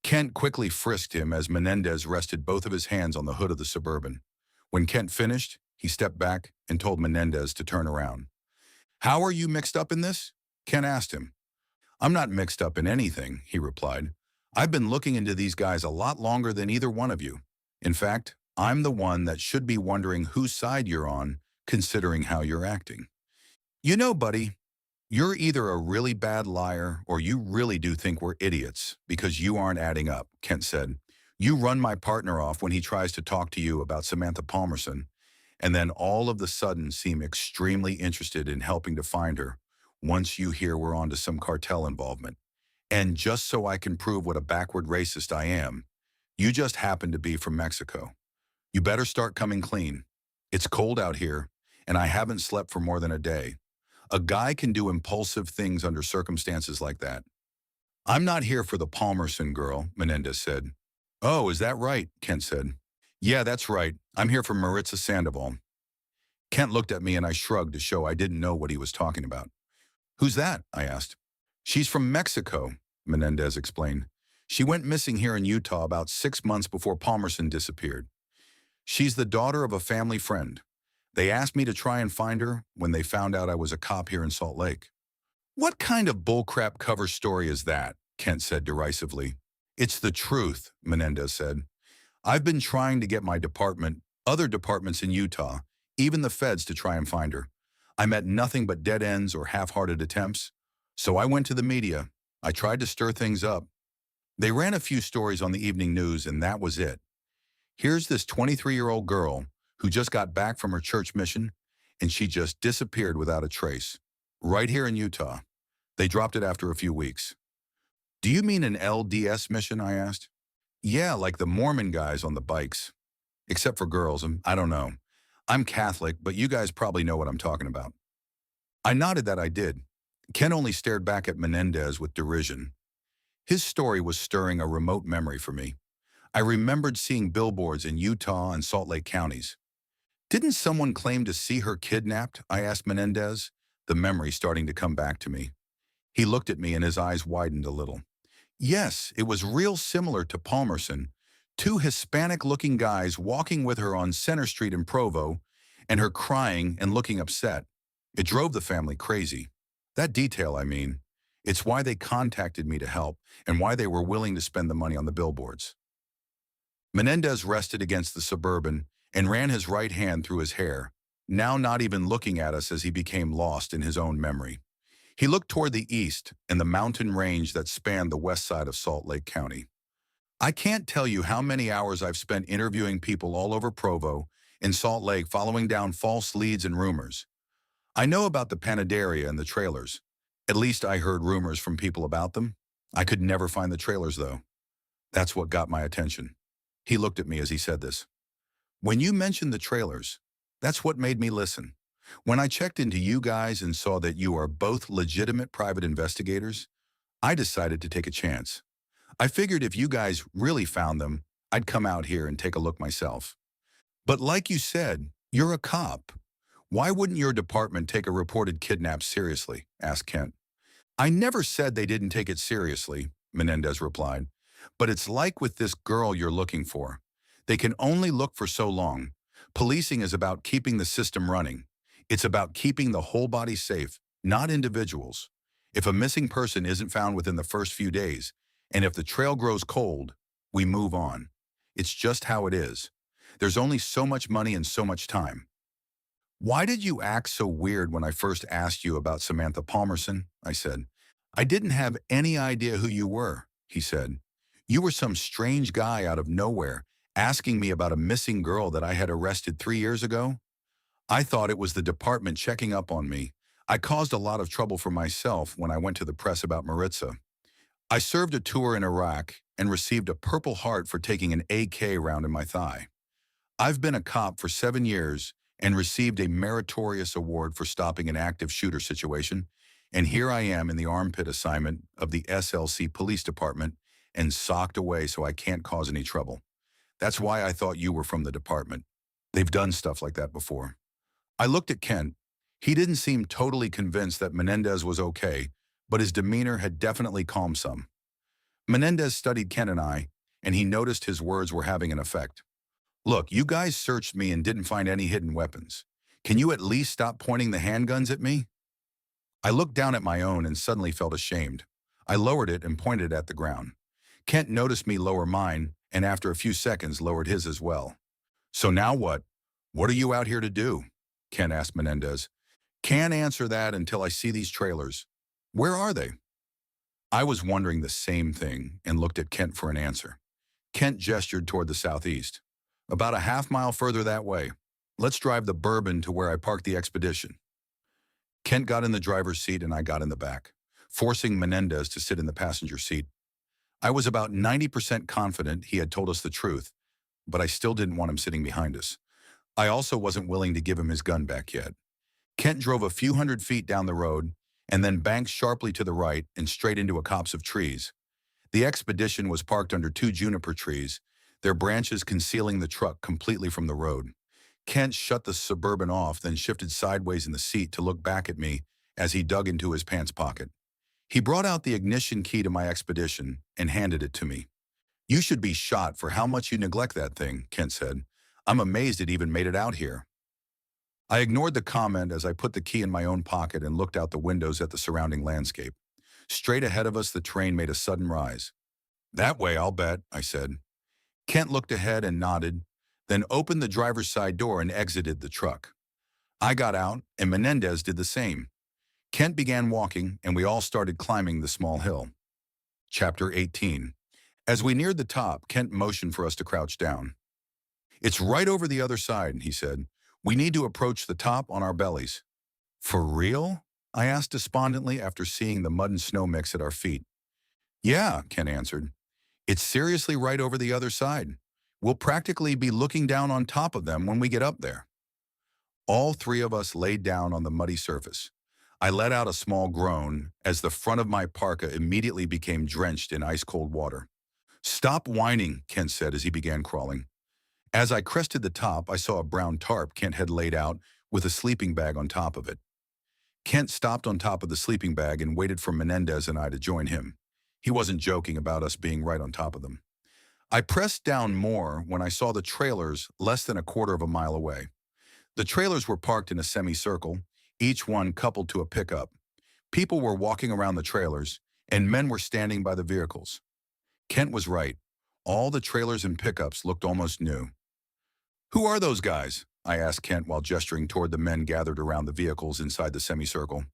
Kent quickly frisked him as Menendez rested both of his hands on the hood of the Suburban. When Kent finished, he stepped back and told Menendez to turn around. "How are you mixed up in this?" Kent asked him. "I'm not mixed up in anything," he replied. "I've been looking into these guys a lot longer than either one of you. In fact, I'm the one that should be wondering whose side you're on, considering how you're acting. You know, buddy, you're either a really bad liar or you really do think we're idiots because you aren't adding up," Kent said. "You run my partner off when he tries to talk to you about Samantha Palmerson, and then all of the sudden seem extremely interested in helping to find her once you hear we're onto some cartel involvement. And just so I can prove what a backward racist I am, you just happen to be from Mexico. You better start coming clean. It's cold out here, and I haven't slept for more than a day. A guy can do impulsive things under circumstances like that." "I'm not here for the Palmerson girl," Menendez said. "Oh, is that right?" Kent said. "Yeah, that's right. I'm here for Maritza Sandoval." Kent looked at me and I shrugged to show I didn't know what he was talking about. "Who's that?" I asked. "She's from Mexico," Menendez explained. "She went missing here in Utah about 6 months before Palmerson disappeared. She's the daughter of a family friend. They asked me to try and find her when they found out I was a cop here in Salt Lake." "What kind of bullcrap cover story is that?" Kent said derisively. "It's the truth," Menendez said. "I've been trying to get my department, other departments in Utah, even the feds to try and find her. I met nothing but dead ends or half-hearted attempts. So I went to the media. I tried to stir things up. They ran a few stories on the evening news and that was it. Here's this 23-year-old girl who just got back from her church mission and she just disappeared without a trace. Right here in Utah. They dropped it after a few weeks." "Do you mean an LDS mission?" I asked. "Yeah, like the Mormon guys on the bikes. Except for girls, and I don't know. I'm Catholic, but you guys probably know what I'm talking about." I nodded that I did. Ken only stared back at Menendez with derision. His story was stirring a remote memory for me. I remembered seeing billboards in Utah and Salt Lake counties. "Didn't someone claim to see her kidnapped?" I asked Menendez, the memory starting to come back to me. He looked at me and his eyes widened a little. "Yes, it was real similar to Palmerson. Two Hispanic-looking guys walking with her on Center Street in Provo, and her crying and looking upset. It drove the family crazy. That detail, I mean. It's why they contacted me to help, and why they were willing to spend the money on the billboards." Menendez rested against the Suburban and ran his right hand through his hair, now not even looking at us as he became lost in his own memory. He looked toward the east and the mountain range that spanned the west side of Salt Lake County. "I can't tell you how many hours I've spent interviewing people all over Provo and Salt Lake following down false leads and rumors. I know about the Panaderia and the trailers. At least I heard rumors from people about them. I could never find the trailers, though. That's what got my attention." He looked at me as he said this. "When you mentioned the trailers, that's what made me listen. When I checked into you guys and saw that you are both legitimate private investigators, I decided to take a chance. I figured if you guys really found them, I'd come out here and take a look myself. But like you said, you're a cop. Why wouldn't your department take a reported kidnap seriously?" asked Kent. "I never said they didn't take it seriously," Menendez replied. "But it's like with this girl you're looking for. They can only look for so long. Policing is about keeping the system running. It's about keeping the whole body safe, not individuals. If a missing person isn't found within the first few days, and if the trail grows cold, we move on. It's just how it is. There's only so much money and so much time." "Why did you act so weird when I first asked you about Samantha Palmerson?" I said. "I didn't have any idea who you were," he said. "You were some strange guy out of nowhere asking me about a missing girl that I had arrested 3 years ago. I thought it was the department checking up on me. I caused a lot of trouble for myself when I went to the press about Maritza. I served a tour in Iraq and received a Purple Heart for taking an AK round in my thigh. I've been a cop for 7 years and received a meritorious award for stopping an active shooter situation, and here I am in the armpit assignment of the SLC Police Department and socked away so I can't cause any trouble. That's why I thought you were from the department. They've done stuff like that before." I looked at Kent. He didn't seem totally convinced that Menendez was okay, but his demeanor had definitely calmed some. Menendez studied Ken and I, and he noticed his words were having an effect. Look, you guys searched me and didn't find any hidden weapons. Can you at least stop pointing the handguns at me? I looked down at my own and suddenly felt ashamed. I lowered it and pointed at the ground. Kent noticed me lower mine, and after a few seconds lowered his as well. So now what? What are you out here to do? Kent asked Menendez. Can't answer that until I see these trailers. Where are they? I was wondering the same thing and looked at Kent for an answer. Kent gestured toward the southeast. About a half-mile further that way. Let's drive the Bourbon to where I parked the Expedition. Kent got in the driver's seat and I got in the back, forcing Menendez to sit in the passenger seat. I was about 90% confident he had told us the truth, but I still didn't want him sitting behind us. I also wasn't willing to give him his gun back yet. Kent drove a few hundred feet down the road and then banked sharply to the right and straight into a copse of trees. The Expedition was parked under two juniper trees, their branches concealing the truck completely from the road. Kent shut the Suburban off, then shifted sideways in the seat to look back at me as he dug into his pants pocket. He brought out the ignition key to my Expedition and handed it to me. You should be shot for how much you neglect that thing, Kent said. I'm amazed it even made it out here. I ignored the comment as I put the key in my own pocket and looked out the windows at the surrounding landscape. Straight ahead of us, the train made a sudden rise. That way, I'll bet, I said. Kent looked ahead and nodded, then opened the driver's side door and exited the truck. I got out, and Menendez did the same. Kent began walking, and we all started climbing the small hill. Chapter 18. As we neared the top, Kent motioned for us to crouch down. It's right over the other side, he said. We need to approach the top on our bellies. For real? I asked despondently after seeing the mud and snow mix at our feet. Yeah, Kent answered. It's seriously right over the other side. We'll practically be looking down on top of them when we get up there. All three of us laid down on the muddy surface. I let out a small groan as the front of my parka immediately became drenched in ice-cold water. Stop whining, Kent said as he began crawling. As I crested the top, I saw a brown tarp Kent had laid out with a sleeping bag on top of it. Kent stopped on top of the sleeping bag and waited for Menendez and I to join him. He wasn't joking about us being right on top of them. I pressed down more when I saw the trailers less than a quarter of a mile away. The trailers were parked in a semicircle, each one coupled to a pickup. People were walking around the trailers, and men were standing by the vehicles. Kent was right. All the trailers and pickups looked almost new. Who are those guys? I asked Kent while gesturing toward the men gathered around the vehicles inside the semicircle.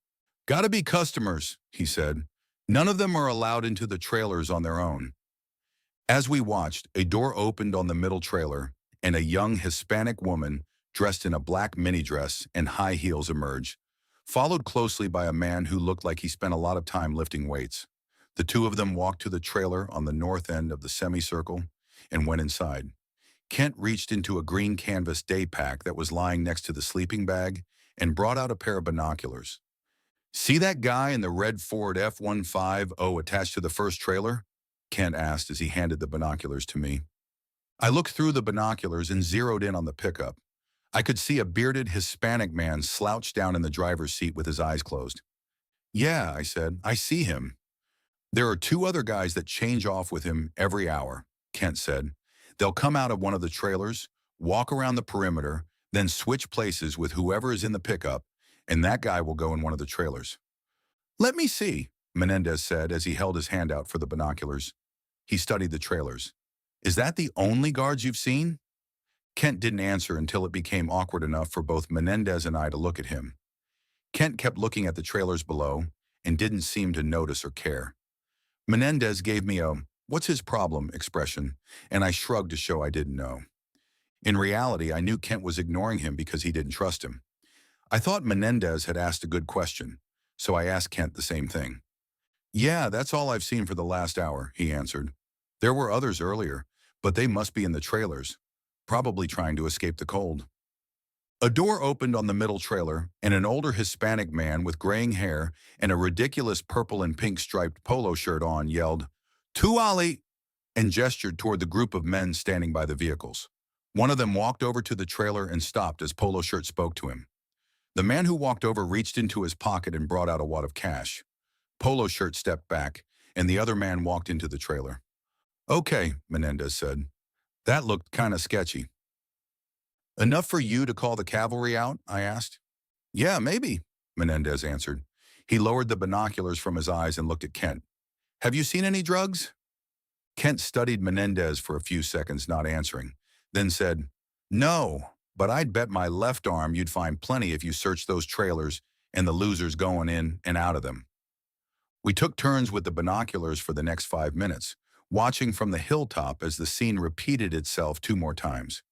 Gotta be customers, he said. None of them are allowed into the trailers on their own. As we watched, a door opened on the middle trailer, and a young Hispanic woman dressed in a black mini dress and high heels emerged, followed closely by a man who looked like he spent a lot of time lifting weights. The two of them walked to the trailer on the north end of the semicircle and went inside. Kent reached into a green canvas day pack that was lying next to the sleeping bag and brought out a pair of binoculars. See that guy in the red Ford F-150 attached to the first trailer? Kent asked as he handed the binoculars to me. I looked through the binoculars and zeroed in on the pickup. I could see a bearded Hispanic man slouched down in the driver's seat with his eyes closed. Yeah, I said, I see him. There are two other guys that change off with him every hour, Kent said. They'll come out of one of the trailers, walk around the perimeter, then switch places with whoever is in the pickup, and that guy will go in one of the trailers. Let me see, Menendez said as he held his hand out for the binoculars. He studied the trailers. Is that the only guards you've seen? Kent didn't answer until it became awkward enough for both Menendez and I to look at him. Kent kept looking at the trailers below and didn't seem to notice or care. Menendez gave me a "what's his problem" expression, and I shrugged to show I didn't know. In reality, I knew Kent was ignoring him because he didn't trust him. I thought Menendez had asked a good question, so I asked Kent the same thing. Yeah, that's all I've seen for the last hour, he answered. There were others earlier, but they must be in the trailers, probably trying to escape the cold. A door opened on the middle trailer, and an older Hispanic man with graying hair and a ridiculous purple and pink striped polo shirt on yelled, "Tu Ali!" and gestured toward the group of men standing by the vehicles. One of them walked over to the trailer and stopped as Polo Shirt spoke to him. The man who walked over reached into his pocket and brought out a wad of cash. Polo Shirt stepped back, and the other man walked into the trailer. Okay, Menendez said. That looked kind of sketchy. Enough for you to call the cavalry out? I asked. Yeah, maybe, Menendez answered. He lowered the binoculars from his eyes and looked at Kent. Have you seen any drugs? Kent studied Menendez for a few seconds, not answering, then said, No, but I'd bet my left arm you'd find plenty if you searched those trailers and the losers going in and out of them. We took turns with the binoculars for the next 5 minutes, watching from the hilltop as the scene repeated itself 2 more times.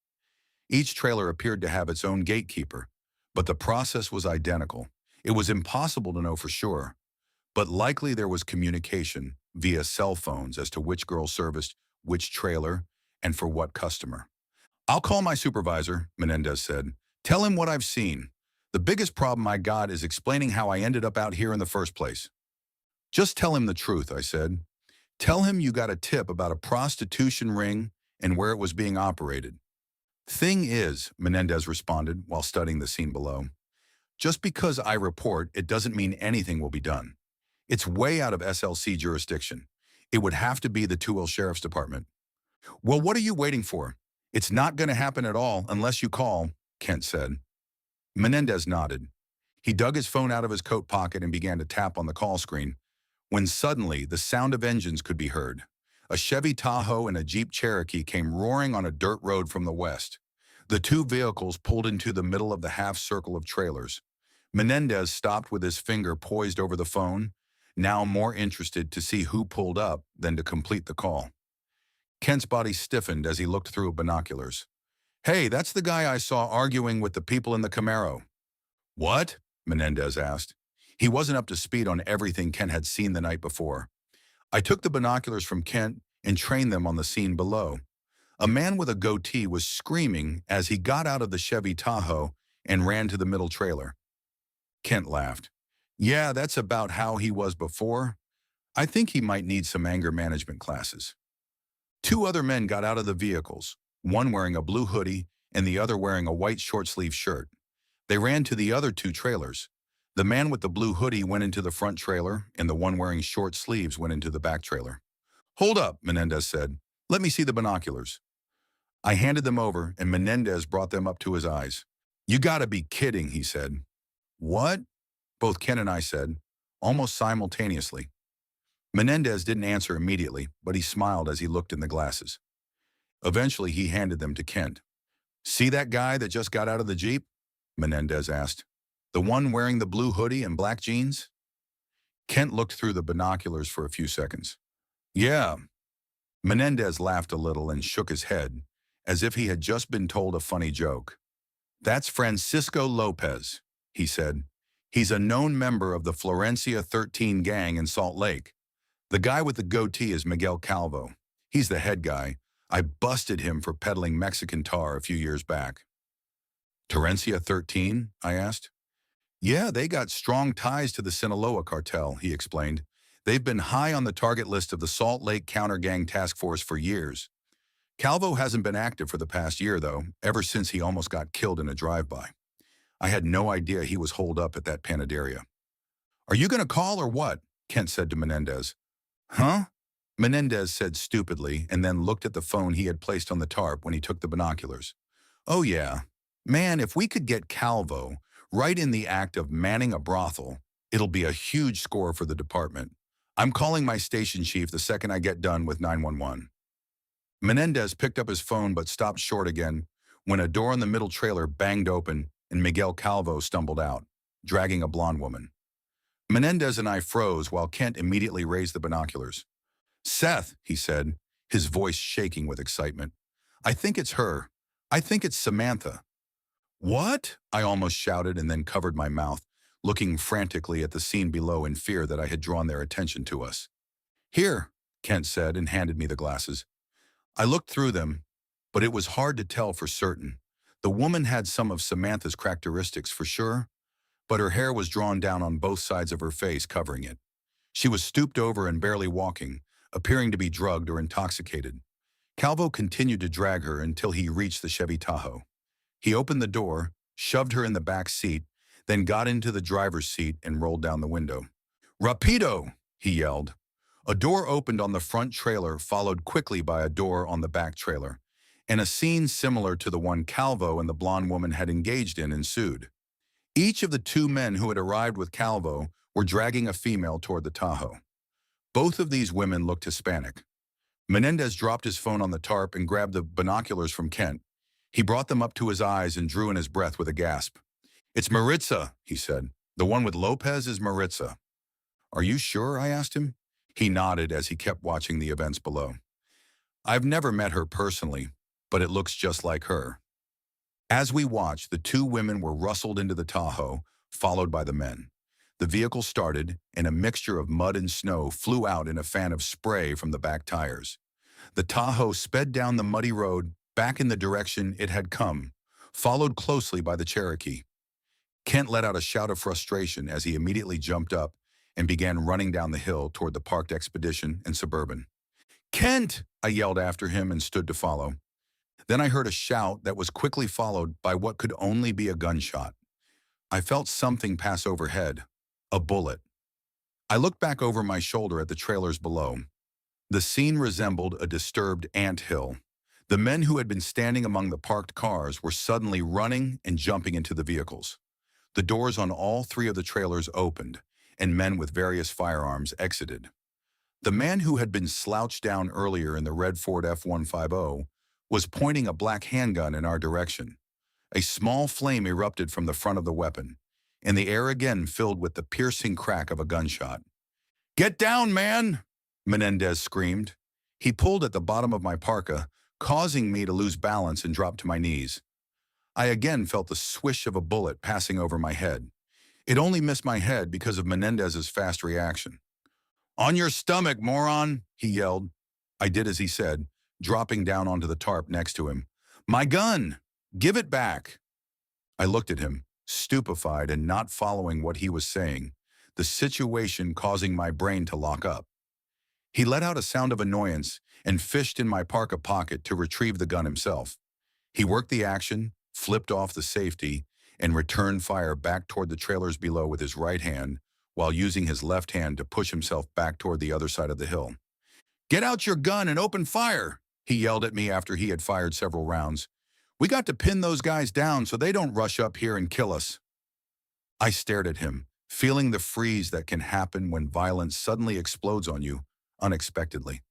Each trailer appeared to have its own gatekeeper, but the process was identical. It was impossible to know for sure, but likely there was communication via cell phones as to which girl serviced which trailer and for what customer. I'll call my supervisor, Menendez said. Tell him what I've seen. The biggest problem I got is explaining how I ended up out here in the first place. Just tell him the truth, I said. Tell him you got a tip about a prostitution ring and where it was being operated. Thing is, Menendez responded while studying the scene below, just because I report, it doesn't mean anything will be done. It's way out of SLC jurisdiction. It would have to be the Tooele Sheriff's Department. Well, what are you waiting for? It's not going to happen at all unless you call, Kent said. Menendez nodded. He dug his phone out of his coat pocket and began to tap on the call screen, when suddenly the sound of engines could be heard. A Chevy Tahoe and a Jeep Cherokee came roaring on a dirt road from the west. The two vehicles pulled into the middle of the half circle of trailers. Menendez stopped with his finger poised over the phone, now more interested to see who pulled up than to complete the call. Kent's body stiffened as he looked through binoculars. Hey, that's the guy I saw arguing with the people in the Camaro. What? Menendez asked. He wasn't up to speed on everything Kent had seen the night before. I took the binoculars from Kent and trained them on the scene below. A man with a goatee was screaming as he got out of the Chevy Tahoe and ran to the middle trailer. Kent laughed. Yeah, that's about how he was before. I think he might need some anger management classes. Two other men got out of the vehicles, one wearing a blue hoodie and the other wearing a white short-sleeve shirt. They ran to the other two trailers. The man with the blue hoodie went into the front trailer, and the one wearing short sleeves went into the back trailer. Hold up, Menendez said. Let me see the binoculars. I handed them over, and Menendez brought them up to his eyes. You gotta be kidding, he said. What? Both Ken and I said, almost simultaneously. Menendez didn't answer immediately, but he smiled as he looked in the glasses. Eventually, he handed them to Kent. See that guy that just got out of the Jeep? Menendez asked. The one wearing the blue hoodie and black jeans? Kent looked through the binoculars for a few seconds. Yeah. Menendez laughed a little and shook his head, as if he had just been told a funny joke. That's Francisco Lopez, he said. He's a known member of the Florencia 13 gang in Salt Lake. The guy with the goatee is Miguel Calvo. He's the head guy. I busted him for peddling Mexican tar a few years back. Florencia 13? I asked. Yeah, they got strong ties to the Sinaloa cartel, he explained. They've been high on the target list of the Salt Lake Counter-Gang Task Force for years. Calvo hasn't been active for the past year, though, ever since he almost got killed in a drive-by. I had no idea he was holed up at that panaderia. Are you going to call or what? Kent said to Menendez. Huh? Menendez said stupidly and then looked at the phone he had placed on the tarp when he took the binoculars. Oh yeah. Man, if we could get Calvo right in the act of manning a brothel, it'll be a huge score for the department. I'm calling my station chief the second I get done with 911. Menendez picked up his phone but stopped short again when a door in the middle trailer banged open and Miguel Calvo stumbled out, dragging a blonde woman. Menendez and I froze while Kent immediately raised the binoculars. Seth, he said, his voice shaking with excitement. I think it's her. I think it's Samantha. What? I almost shouted and then covered my mouth, looking frantically at the scene below in fear that I had drawn their attention to us. Here, Kent said and handed me the glasses. I looked through them, but it was hard to tell for certain. The woman had some of Samantha's characteristics for sure, but her hair was drawn down on both sides of her face, covering it. She was stooped over and barely walking, appearing to be drugged or intoxicated. Calvo continued to drag her until he reached the Chevy Tahoe. He opened the door, shoved her in the back seat, then got into the driver's seat and rolled down the window. Rapido, he yelled. A door opened on the front trailer, followed quickly by a door on the back trailer, and a scene similar to the one Calvo and the blonde woman had engaged in ensued. Each of the two men who had arrived with Calvo were dragging a female toward the Tahoe. Both of these women looked Hispanic. Menendez dropped his phone on the tarp and grabbed the binoculars from Kent. He brought them up to his eyes and drew in his breath with a gasp. "It's Maritza," he said. "The one with Lopez is Maritza." "Are you sure?" I asked him. He nodded as he kept watching the events below. "I've never met her personally, but it looks just like her." As we watched, the two women were rustled into the Tahoe, followed by the men. The vehicle started, and a mixture of mud and snow flew out in a fan of spray from the back tires. The Tahoe sped down the muddy road, back in the direction it had come, followed closely by the Cherokee. Kent let out a shout of frustration as he immediately jumped up and began running down the hill toward the parked Expedition and Suburban. "Kent!" I yelled after him and stood to follow. Then I heard a shout that was quickly followed by what could only be a gunshot. I felt something pass overhead. A bullet. I looked back over my shoulder at the trailers below. The scene resembled a disturbed ant hill. The men who had been standing among the parked cars were suddenly running and jumping into the vehicles. The doors on all three of the trailers opened, and men with various firearms exited. The man who had been slouched down earlier in the red Ford F-150 was pointing a black handgun in our direction. A small flame erupted from the front of the weapon, and the air again filled with the piercing crack of a gunshot. "Get down, man!" Menendez screamed. He pulled at the bottom of my parka, causing me to lose balance and drop to my knees. I again felt the swish of a bullet passing over my head. It only missed my head because of Menendez's fast reaction. "On your stomach, moron!" he yelled. I did as he said, dropping down onto the tarp next to him. "My gun! Give it back!" I looked at him, stupefied and not following what he was saying, the situation causing my brain to lock up. He let out a sound of annoyance and fished in my parka pocket to retrieve the gun himself. He worked the action, flipped off the safety, and returned fire back toward the trailers below with his right hand, while using his left hand to push himself back toward the other side of the hill. "Get out your gun and open fire!" he yelled at me after he had fired several rounds. "We got to pin those guys down so they don't rush up here and kill us." I stared at him, feeling the freeze that can happen when violence suddenly explodes on you, unexpectedly.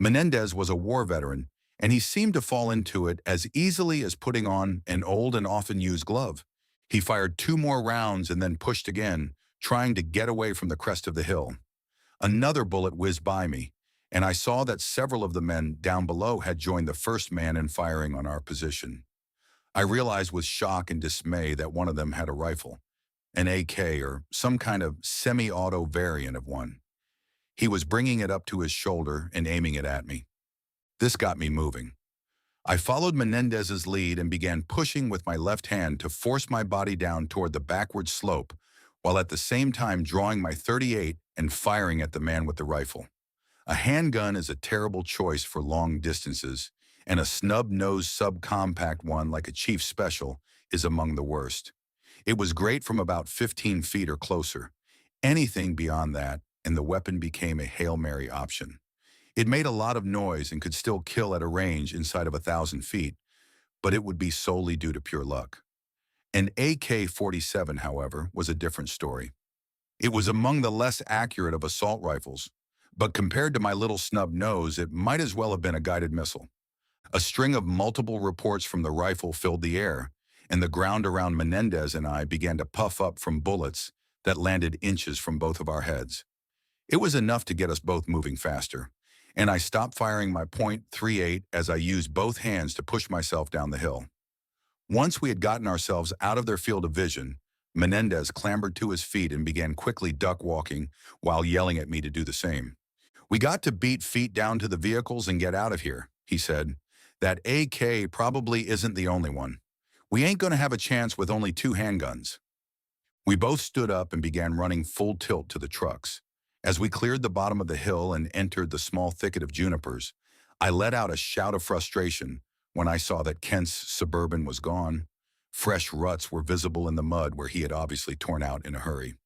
Menendez was a war veteran, and he seemed to fall into it as easily as putting on an old and often used glove. He fired 2 more rounds and then pushed again, trying to get away from the crest of the hill. Another bullet whizzed by me, and I saw that several of the men down below had joined the first man in firing on our position. I realized with shock and dismay that one of them had a rifle, an AK or some kind of semi-auto variant of one. He was bringing it up to his shoulder and aiming it at me. This got me moving. I followed Menendez's lead and began pushing with my left hand to force my body down toward the backward slope, while at the same time drawing my .38 and firing at the man with the rifle. A handgun is a terrible choice for long distances, and a snub-nosed subcompact one like a Chief Special is among the worst. It was great from about 15 feet or closer. Anything beyond that, and the weapon became a Hail Mary option. It made a lot of noise and could still kill at a range inside of 1,000 feet, but it would be solely due to pure luck. An AK-47, however, was a different story. It was among the less accurate of assault rifles, but compared to my little snub nose, it might as well have been a guided missile. A string of multiple reports from the rifle filled the air, and the ground around Menendez and I began to puff up from bullets that landed inches from both of our heads. It was enough to get us both moving faster, and I stopped firing my .38 as I used both hands to push myself down the hill. Once we had gotten ourselves out of their field of vision, Menendez clambered to his feet and began quickly duck walking while yelling at me to do the same. "We got to beat feet down to the vehicles and get out of here," he said. "That AK probably isn't the only one. We ain't gonna have a chance with only 2 handguns." We both stood up and began running full tilt to the trucks. As we cleared the bottom of the hill and entered the small thicket of junipers, I let out a shout of frustration when I saw that Kent's Suburban was gone. Fresh ruts were visible in the mud where he had obviously torn out in a hurry.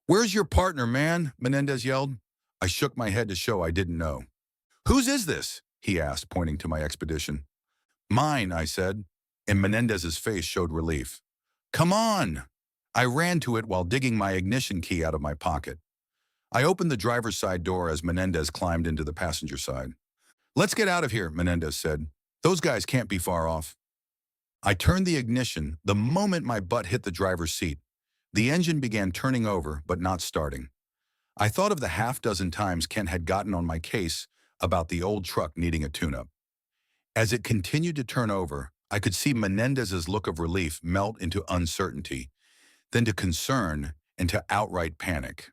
"Where's your partner, man?" Menendez yelled. I shook my head to show I didn't know. Whose is this? He asked, pointing to my expedition. Mine, I said, and Menendez's face showed relief. Come on! I ran to it while digging my ignition key out of my pocket. I opened the driver's side door as Menendez climbed into the passenger side. Let's get out of here, Menendez said. Those guys can't be far off. I turned the ignition the moment my butt hit the driver's seat. The engine began turning over, but not starting. I thought of the half-dozen times Ken had gotten on my case about the old truck needing a tune-up. As it continued to turn over, I could see Menendez's look of relief melt into uncertainty, then to concern and to outright panic.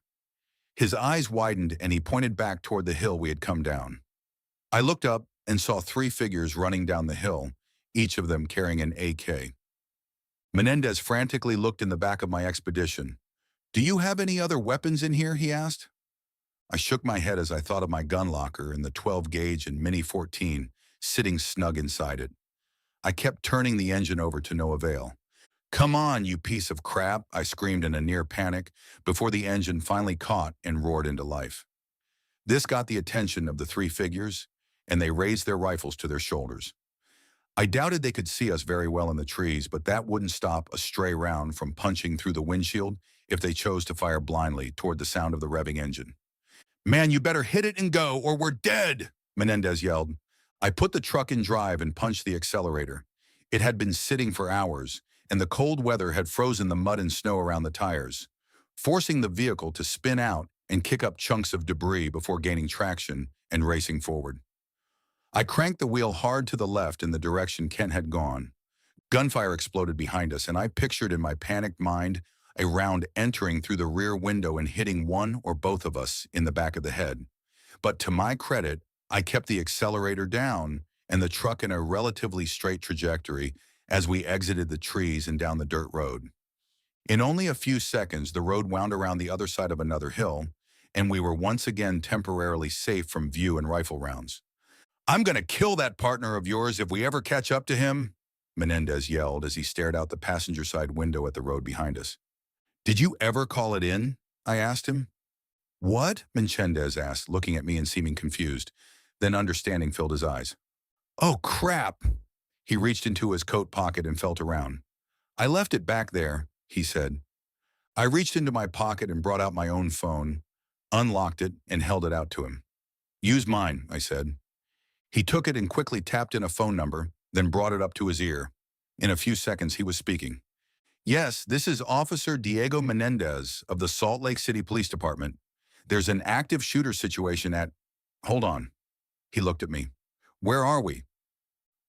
His eyes widened and he pointed back toward the hill we had come down. I looked up and saw 3 figures running down the hill, each of them carrying an AK. Menendez frantically looked in the back of my expedition. Do you have any other weapons in here? He asked. I shook my head as I thought of my gun locker and the 12-gauge and Mini 14 sitting snug inside it. I kept turning the engine over to no avail. Come on, you piece of crap, I screamed in a near panic before the engine finally caught and roared into life. This got the attention of the 3 figures, and they raised their rifles to their shoulders. I doubted they could see us very well in the trees, but that wouldn't stop a stray round from punching through the windshield if they chose to fire blindly toward the sound of the revving engine. Man, you better hit it and go, or we're dead, Menendez yelled. I put the truck in drive and punched the accelerator. It had been sitting for hours, and the cold weather had frozen the mud and snow around the tires, forcing the vehicle to spin out and kick up chunks of debris before gaining traction and racing forward. I cranked the wheel hard to the left in the direction Kent had gone. Gunfire exploded behind us, and I pictured in my panicked mind a round entering through the rear window and hitting one or both of us in the back of the head. But to my credit, I kept the accelerator down and the truck in a relatively straight trajectory as we exited the trees and down the dirt road. In only a few seconds, the road wound around the other side of another hill, and we were once again temporarily safe from view and rifle rounds. I'm gonna kill that partner of yours if we ever catch up to him, Menendez yelled as he stared out the passenger side window at the road behind us. Did you ever call it in? I asked him. What? Menendez asked, looking at me and seeming confused. Then understanding filled his eyes. Oh, crap! He reached into his coat pocket and felt around. I left it back there, he said. I reached into my pocket and brought out my own phone, unlocked it, and held it out to him. Use mine, I said. He took it and quickly tapped in a phone number, then brought it up to his ear. In a few seconds, he was speaking. Yes, this is Officer Diego Menendez of the Salt Lake City Police Department. There's an active shooter situation at... Hold on. He looked at me. Where are we?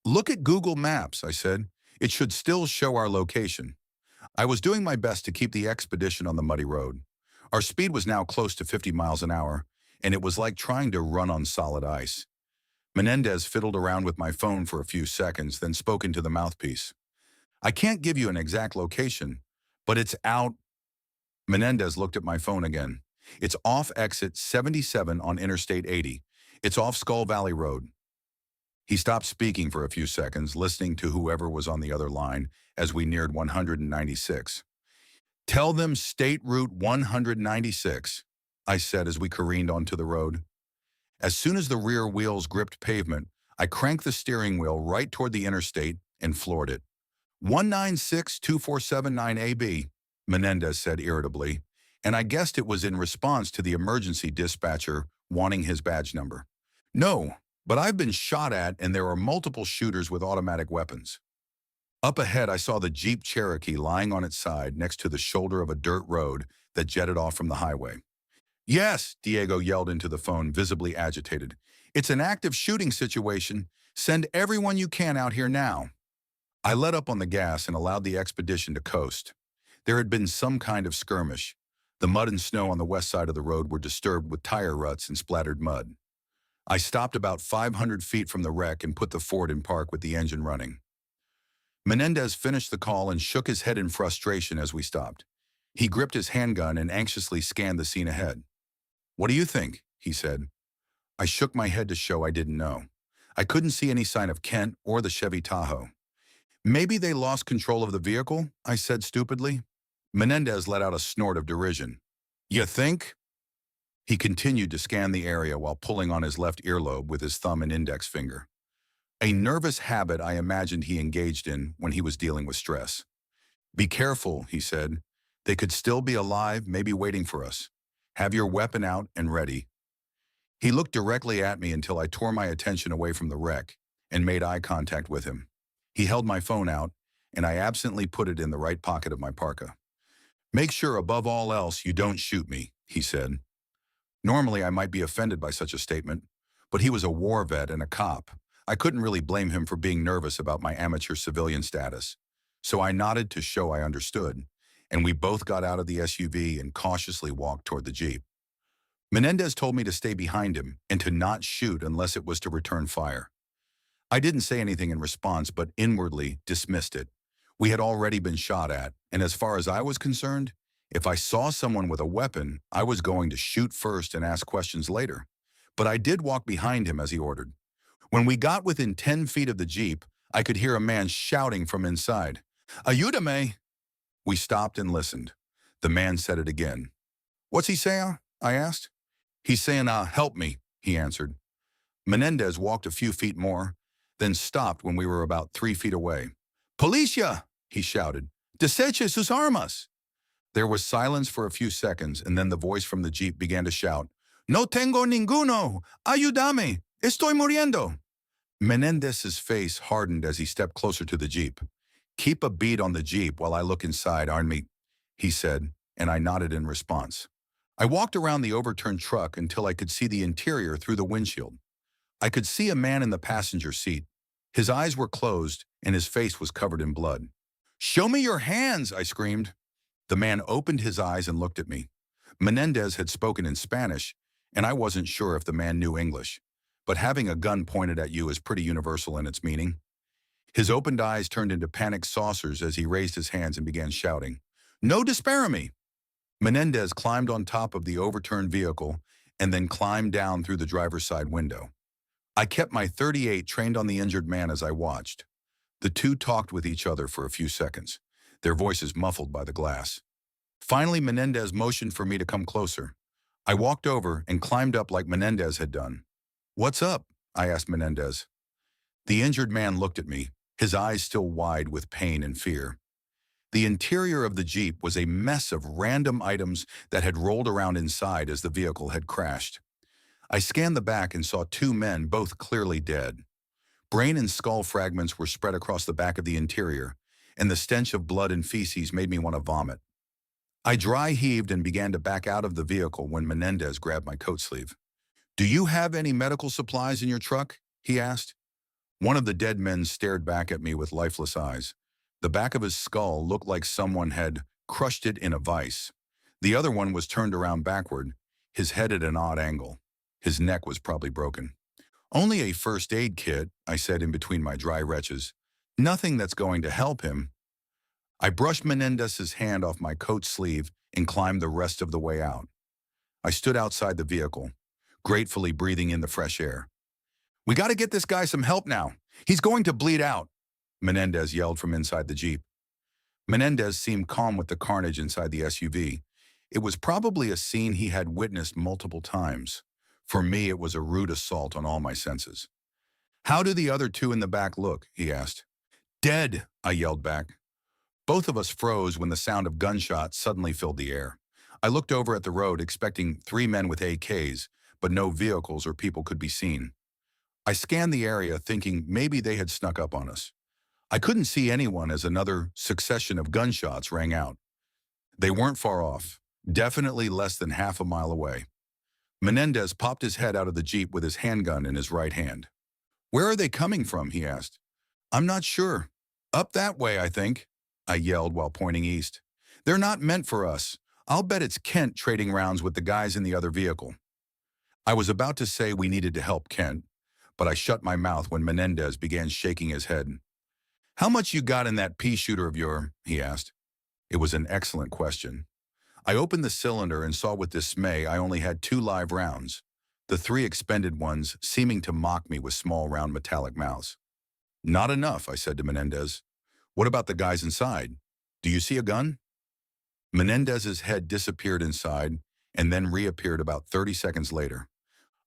Look at Google Maps, I said. It should still show our location. I was doing my best to keep the expedition on the muddy road. Our speed was now close to 50 miles an hour, and it was like trying to run on solid ice. Menendez fiddled around with my phone for a few seconds, then spoke into the mouthpiece. I can't give you an exact location, but it's out. Menendez looked at my phone again. It's off exit 77 on Interstate 80. It's off Skull Valley Road. He stopped speaking for a few seconds, listening to whoever was on the other line as we neared 196. Tell them State Route 196, I said as we careened onto the road. As soon as the rear wheels gripped pavement, I cranked the steering wheel right toward the interstate and floored it. 196-2479AB, Menendez said irritably, and I guessed it was in response to the emergency dispatcher wanting his badge number. No, but I've been shot at and there are multiple shooters with automatic weapons. Up ahead, I saw the Jeep Cherokee lying on its side next to the shoulder of a dirt road that jetted off from the highway. Yes, Diego yelled into the phone, visibly agitated. It's an active shooting situation. Send everyone you can out here now. I let up on the gas and allowed the expedition to coast. There had been some kind of skirmish. The mud and snow on the west side of the road were disturbed with tire ruts and splattered mud. I stopped about 500 feet from the wreck and put the Ford in park with the engine running. Menendez finished the call and shook his head in frustration as we stopped. He gripped his handgun and anxiously scanned the scene ahead. What do you think? He said. I shook my head to show I didn't know. I couldn't see any sign of Kent or the Chevy Tahoe. Maybe they lost control of the vehicle, I said stupidly. Menendez let out a snort of derision. You think? He continued to scan the area while pulling on his left earlobe with his thumb and index finger. A nervous habit I imagined he engaged in when he was dealing with stress. "Be careful," he said. "They could still be alive, maybe waiting for us. Have your weapon out and ready." He looked directly at me until I tore my attention away from the wreck and made eye contact with him. He held my phone out, and I absently put it in the right pocket of my parka. "Make sure, above all else, you don't shoot me," he said. Normally, I might be offended by such a statement, but he was a war vet and a cop. I couldn't really blame him for being nervous about my amateur civilian status. So I nodded to show I understood, and we both got out of the SUV and cautiously walked toward the Jeep. Menendez told me to stay behind him and to not shoot unless it was to return fire. I didn't say anything in response, but inwardly dismissed it. We had already been shot at, and as far as I was concerned, if I saw someone with a weapon, I was going to shoot first and ask questions later. But I did walk behind him as he ordered. When we got within 10 feet of the Jeep, I could hear a man shouting from inside, "Ayúdame!" We stopped and listened. The man said it again. "What's he saying?" I asked. "He's saying, help me," he answered. Menendez walked a few feet more, then stopped when we were about 3 feet away. "Policia!" he shouted. "Deseche sus armas!" There was silence for a few seconds, and then the voice from the Jeep began to shout, "No tengo ninguno! Ayúdame! Estoy muriendo!" Menendez's face hardened as he stepped closer to the Jeep. "Keep a bead on the Jeep while I look inside, Army," he said, and I nodded in response. I walked around the overturned truck until I could see the interior through the windshield. I could see a man in the passenger seat. His eyes were closed, and his face was covered in blood. "Show me your hands!" I screamed. The man opened his eyes and looked at me. Menendez had spoken in Spanish, and I wasn't sure if the man knew English. But having a gun pointed at you is pretty universal in its meaning. His opened eyes turned into panicked saucers as he raised his hands and began shouting, "No dispara me!" Menendez climbed on top of the overturned vehicle and then climbed down through the driver's side window. I kept my .38 trained on the injured man as I watched. The two talked with each other for a few seconds, their voices muffled by the glass. Finally, Menendez motioned for me to come closer. I walked over and climbed up like Menendez had done. "What's up?" I asked Menendez. The injured man looked at me, his eyes still wide with pain and fear. The interior of the Jeep was a mess of random items that had rolled around inside as the vehicle had crashed. I scanned the back and saw two men, both clearly dead. Brain and skull fragments were spread across the back of the interior, and the stench of blood and feces made me want to vomit. I dry heaved and began to back out of the vehicle when Menendez grabbed my coat sleeve. "Do you have any medical supplies in your truck?" he asked. One of the dead men stared back at me with lifeless eyes. The back of his skull looked like someone had crushed it in a vise. The other one was turned around backward, his head at an odd angle. His neck was probably broken. "Only a first aid kit," I said in between my dry retches. "Nothing that's going to help him." I brushed Menendez's hand off my coat sleeve and climbed the rest of the way out. I stood outside the vehicle, gratefully breathing in the fresh air. "We got to get this guy some help now. He's going to bleed out," Menendez yelled from inside the Jeep. Menendez seemed calm with the carnage inside the SUV. It was probably a scene he had witnessed multiple times. For me, it was a rude assault on all my senses. "How do the other two in the back look?" he asked. "Dead," I yelled back. Both of us froze when the sound of gunshots suddenly filled the air. I looked over at the road expecting 3 men with AKs, but no vehicles or people could be seen. I scanned the area thinking maybe they had snuck up on us. I couldn't see anyone as another succession of gunshots rang out. They weren't far off, definitely less than half a mile away. Menendez popped his head out of the Jeep with his handgun in his right hand. "Where are they coming from?" he asked. "I'm not sure. Up that way, I think," I yelled while pointing east. "They're not meant for us. I'll bet it's Kent trading rounds with the guys in the other vehicle." I was about to say we needed to help Kent, but I shut my mouth when Menendez began shaking his head. "How much you got in that pea shooter of yours?" he asked. It was an excellent question. I opened the cylinder and saw with dismay I only had 2 live rounds, the 3 expended ones seeming to mock me with small round metallic mouths. "Not enough," I said to Menendez. "What about the guys inside? Do you see a gun?" Menendez's head disappeared inside, and then reappeared about 30 seconds later.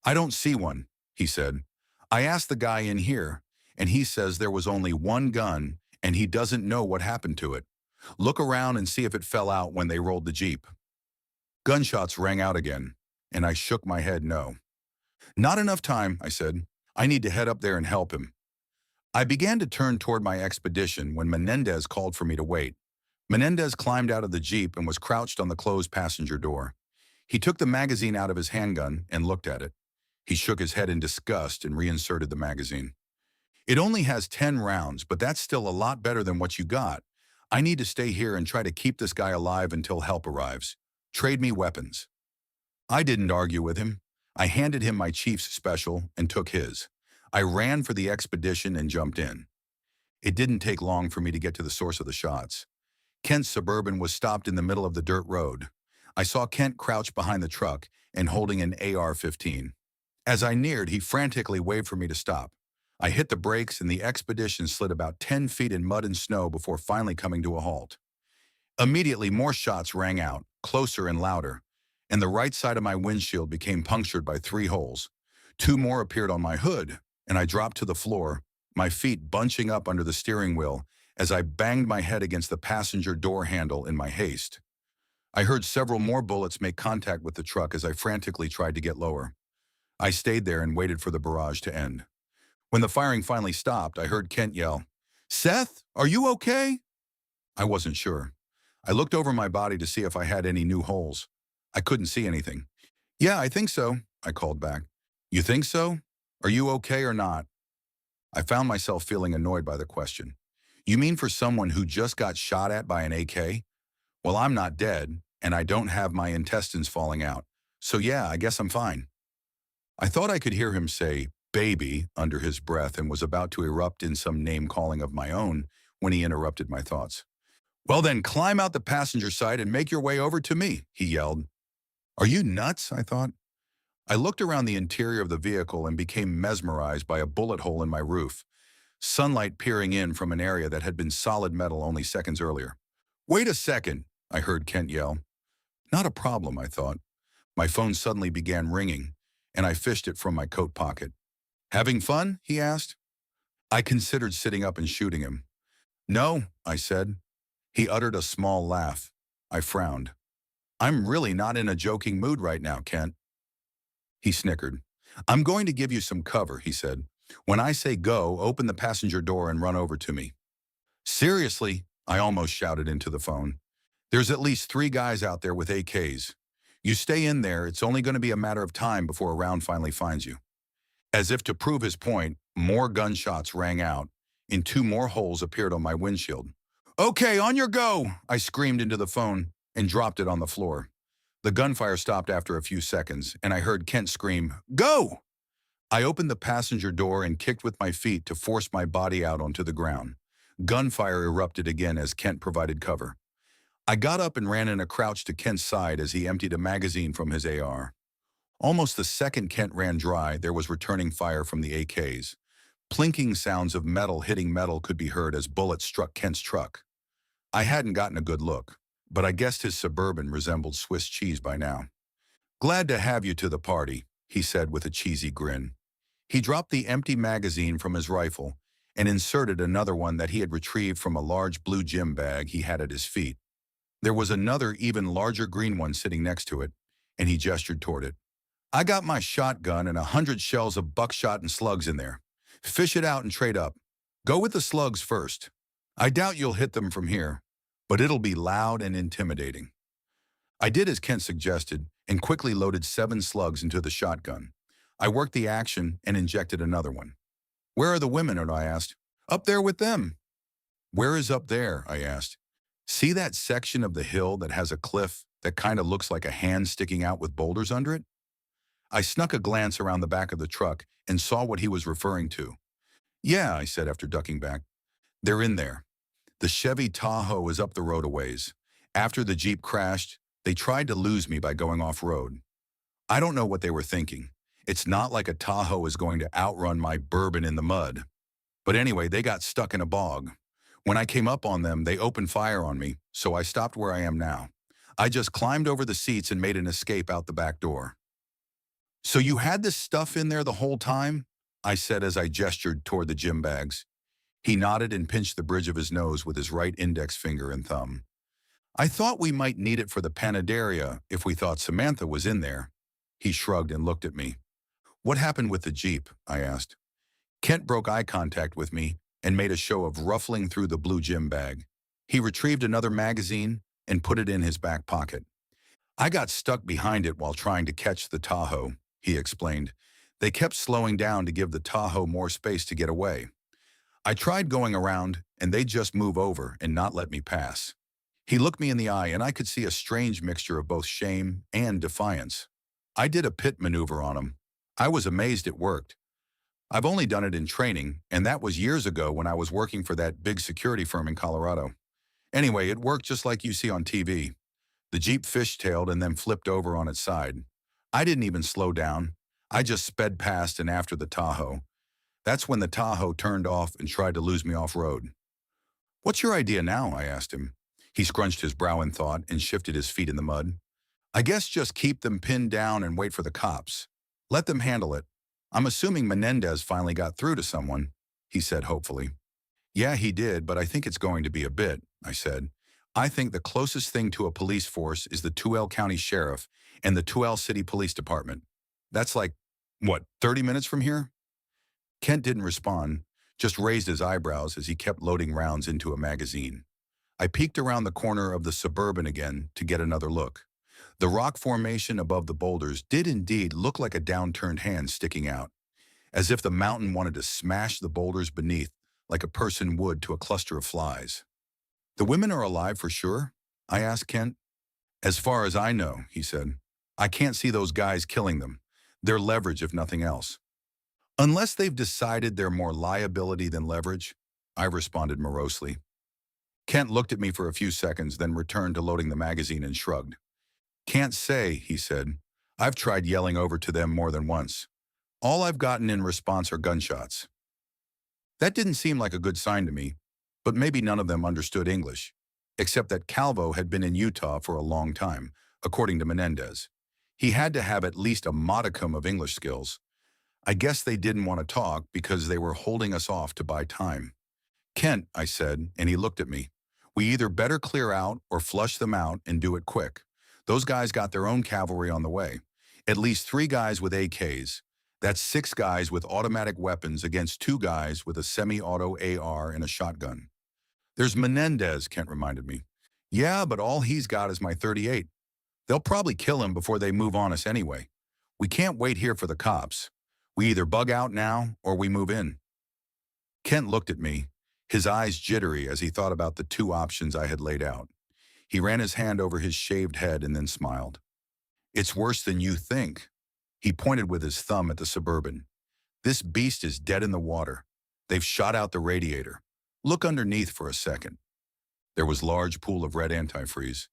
"I don't see one," he said. "I asked the guy in here, and he says there was only one gun, and he doesn't know what happened to it. Look around and see if it fell out when they rolled the Jeep." Gunshots rang out again, and I shook my head no. "Not enough time," I said. "I need to head up there and help him." I began to turn toward my expedition when Menendez called for me to wait. Menendez climbed out of the Jeep and was crouched on the closed passenger door. He took the magazine out of his handgun and looked at it. He shook his head in disgust and reinserted the magazine. "It only has 10 rounds, but that's still a lot better than what you got. I need to stay here and try to keep this guy alive until help arrives. Trade me weapons." I didn't argue with him. I handed him my chief's special and took his. I ran for the expedition and jumped in. It didn't take long for me to get to the source of the shots. Kent's Suburban was stopped in the middle of the dirt road. I saw Kent crouched behind the truck and holding an AR-15. As I neared, he frantically waved for me to stop. I hit the brakes and the expedition slid about 10 feet in mud and snow before finally coming to a halt. Immediately, more shots rang out, closer and louder, and the right side of my windshield became punctured by 3 holes. 2 more appeared on my hood, and I dropped to the floor, my feet bunching up under the steering wheel as I banged my head against the passenger door handle in my haste. I heard several more bullets make contact with the truck as I frantically tried to get lower. I stayed there and waited for the barrage to end. When the firing finally stopped, I heard Kent yell, "Seth, are you okay?" I wasn't sure. I looked over my body to see if I had any new holes. I couldn't see anything. "Yeah, I think so," I called back. "You think so? Are you okay or not?" I found myself feeling annoyed by the question. "You mean for someone who just got shot at by an AK? Well, I'm not dead, and I don't have my intestines falling out. So yeah, I guess I'm fine." I thought I could hear him say, "baby," under his breath and was about to erupt in some name-calling of my own when he interrupted my thoughts. "Well then, climb out the passenger side and make your way over to me," he yelled. "Are you nuts?" I thought. I looked around the interior of the vehicle and became mesmerized by a bullet hole in my roof, sunlight peering in from an area that had been solid metal only seconds earlier. "Wait a second," I heard Kent yell. Not a problem, I thought. My phone suddenly began ringing, and I fished it from my coat pocket. "Having fun?" he asked. I considered sitting up and shooting him. "No," I said. He uttered a small laugh. I frowned. "I'm really not in a joking mood right now, Kent." He snickered. "I'm going to give you some cover," he said. "When I say go, open the passenger door and run over to me." "Seriously?" I almost shouted into the phone. "There's at least 3 guys out there with AKs. You stay in there, it's only going to be a matter of time before a round finally finds you." As if to prove his point, more gunshots rang out, and 2 more holes appeared on my windshield. "Okay, on your go!" I screamed into the phone and dropped it on the floor. The gunfire stopped after a few seconds, and I heard Kent scream, "Go!" I opened the passenger door and kicked with my feet to force my body out onto the ground. Gunfire erupted again as Kent provided cover. I got up and ran in a crouch to Kent's side as he emptied a magazine from his AR. Almost the second Kent ran dry, there was returning fire from the AKs. Plinking sounds of metal hitting metal could be heard as bullets struck Kent's truck. I hadn't gotten a good look, but I guessed his Suburban resembled Swiss cheese by now. "Glad to have you to the party," he said with a cheesy grin. He dropped the empty magazine from his rifle and inserted another one that he had retrieved from a large blue gym bag he had at his feet. There was another, even larger green one sitting next to it, and he gestured toward it. "I got my shotgun and 100 shells of buckshot and slugs in there. Fish it out and trade up. Go with the slugs first. I doubt you'll hit them from here, but it'll be loud and intimidating." I did as Kent suggested and quickly loaded 7 slugs into the shotgun. I worked the action and injected another one. "Where are the women?" I asked. "Up there with them." "Where is up there?" I asked. "See that section of the hill that has a cliff that kind of looks like a hand sticking out with boulders under it?" I snuck a glance around the back of the truck and saw what he was referring to. "Yeah," I said after ducking back. "They're in there. The Chevy Tahoe is up the road a ways. After the Jeep crashed, they tried to lose me by going off-road. I don't know what they were thinking. It's not like a Tahoe is going to outrun my bourbon in the mud. But anyway, they got stuck in a bog. When I came up on them, they opened fire on me, so I stopped where I am now. I just climbed over the seats and made an escape out the back door. So you had this stuff in there the whole time? I said as I gestured toward the gym bags. He nodded and pinched the bridge of his nose with his right index finger and thumb. I thought we might need it for the Panaderia if we thought Samantha was in there. He shrugged and looked at me. What happened with the Jeep? I asked. Kent broke eye contact with me and made a show of ruffling through the blue gym bag. He retrieved another magazine and put it in his back pocket. I got stuck behind it while trying to catch the Tahoe, he explained. They kept slowing down to give the Tahoe more space to get away. I tried going around, and they'd just move over and not let me pass. He looked me in the eye, and I could see a strange mixture of both shame and defiance. I did a pit maneuver on him. I was amazed it worked. I've only done it in training, and that was years ago when I was working for that big security firm in Colorado. Anyway, it worked just like you see on TV. The Jeep fishtailed and then flipped over on its side. I didn't even slow down. I just sped past and after the Tahoe. That's when the Tahoe turned off and tried to lose me off-road. What's your idea now? I asked him. He scrunched his brow in thought and shifted his feet in the mud. I guess just keep them pinned down and wait for the cops. Let them handle it. I'm assuming Menendez finally got through to someone, he said hopefully. Yeah, he did, but I think it's going to be a bit, I said. I think the closest thing to a police force is the Tooele County Sheriff and the Tooele City Police Department. That's like, what, 30 minutes from here? Kent didn't respond, just raised his eyebrows as he kept loading rounds into a magazine. I peeked around the corner of the Suburban again to get another look. The rock formation above the boulders did indeed look like a downturned hand sticking out, as if the mountain wanted to smash the boulders beneath like a person would to a cluster of flies. The women are alive for sure? I asked Kent. As far as I know, he said. I can't see those guys killing them. They're leverage if nothing else. Unless they've decided they're more liability than leverage, I responded morosely. Kent looked at me for a few seconds, then returned to loading the magazine and shrugged. Can't say, he said. I've tried yelling over to them more than once. All I've gotten in response are gunshots. That didn't seem like a good sign to me, but maybe none of them understood English, except that Calvo had been in Utah for a long time, according to Menendez. He had to have at least a modicum of English skills. I guess they didn't want to talk because they were holding us off to buy time. Kent, I said, and he looked at me. We either better clear out or flush them out and do it quick. Those guys got their own cavalry on the way. At least 3 guys with AKs. That's 6 guys with automatic weapons against 2 guys with a semi-auto AR and a shotgun. There's Menendez, Kent reminded me. Yeah, but all he's got is my .38. They'll probably kill him before they move on us anyway. We can't wait here for the cops. We either bug out now or we move in. Kent looked at me, his eyes jittery as he thought about the 2 options I had laid out. He ran his hand over his shaved head and then smiled. It's worse than you think. He pointed with his thumb at the Suburban. This beast is dead in the water. They've shot out the radiator. Look underneath for a second. There was a large pool of red antifreeze.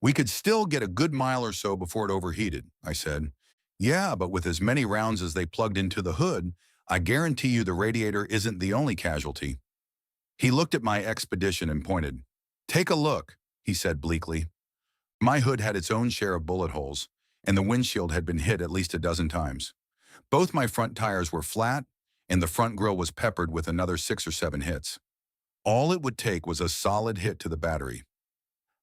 We could still get a good mile or so before it overheated, I said. Yeah, but with as many rounds as they plugged into the hood, I guarantee you the radiator isn't the only casualty. He looked at my expedition and pointed. Take a look, he said bleakly. My hood had its own share of bullet holes, and the windshield had been hit at least a dozen times. Both my front tires were flat, and the front grille was peppered with another 6 or 7 hits. All it would take was a solid hit to the battery.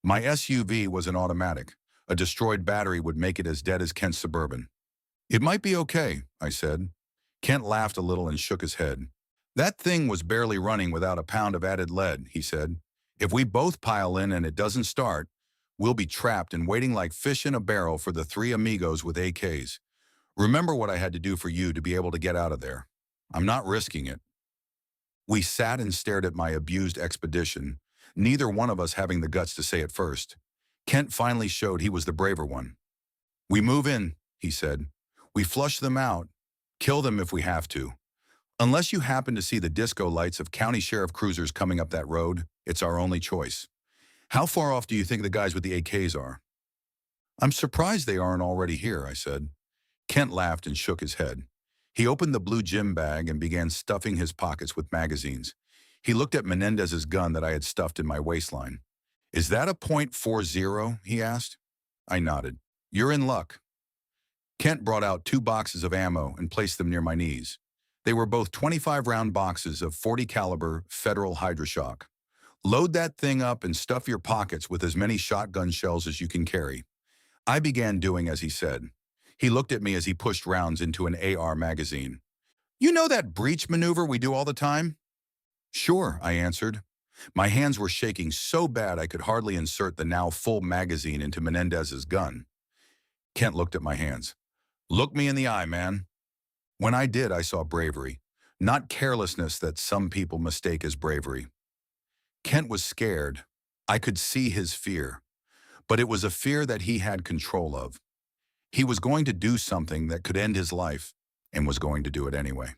My SUV was an automatic. A destroyed battery would make it as dead as Kent's Suburban. It might be okay, I said. Kent laughed a little and shook his head. That thing was barely running without a pound of added lead, he said. If we both pile in and it doesn't start, we'll be trapped and waiting like fish in a barrel for the 3 amigos with AKs. Remember what I had to do for you to be able to get out of there. I'm not risking it. We sat and stared at my abused expedition, neither one of us having the guts to say it first. Kent finally showed he was the braver one. We move in, he said. We flush them out, kill them if we have to. Unless you happen to see the disco lights of county sheriff cruisers coming up that road, it's our only choice. How far off do you think the guys with the AKs are? I'm surprised they aren't already here, I said. Kent laughed and shook his head. He opened the blue gym bag and began stuffing his pockets with magazines. He looked at Menendez's gun that I had stuffed in my waistline. Is that a .40? He asked. I nodded. You're in luck. Kent brought out 2 boxes of ammo and placed them near my knees. They were both 25-round boxes of .40 caliber Federal Hydroshock. Load that thing up and stuff your pockets with as many shotgun shells as you can carry. I began doing as he said. He looked at me as he pushed rounds into an AR magazine. You know that breach maneuver we do all the time? Sure, I answered. My hands were shaking so bad I could hardly insert the now full magazine into Menendez's gun. Kent looked at my hands. Look me in the eye, man. When I did, I saw bravery, not carelessness that some people mistake as bravery. Kent was scared. I could see his fear, but it was a fear that he had control of. He was going to do something that could end his life, and was going to do it anyway.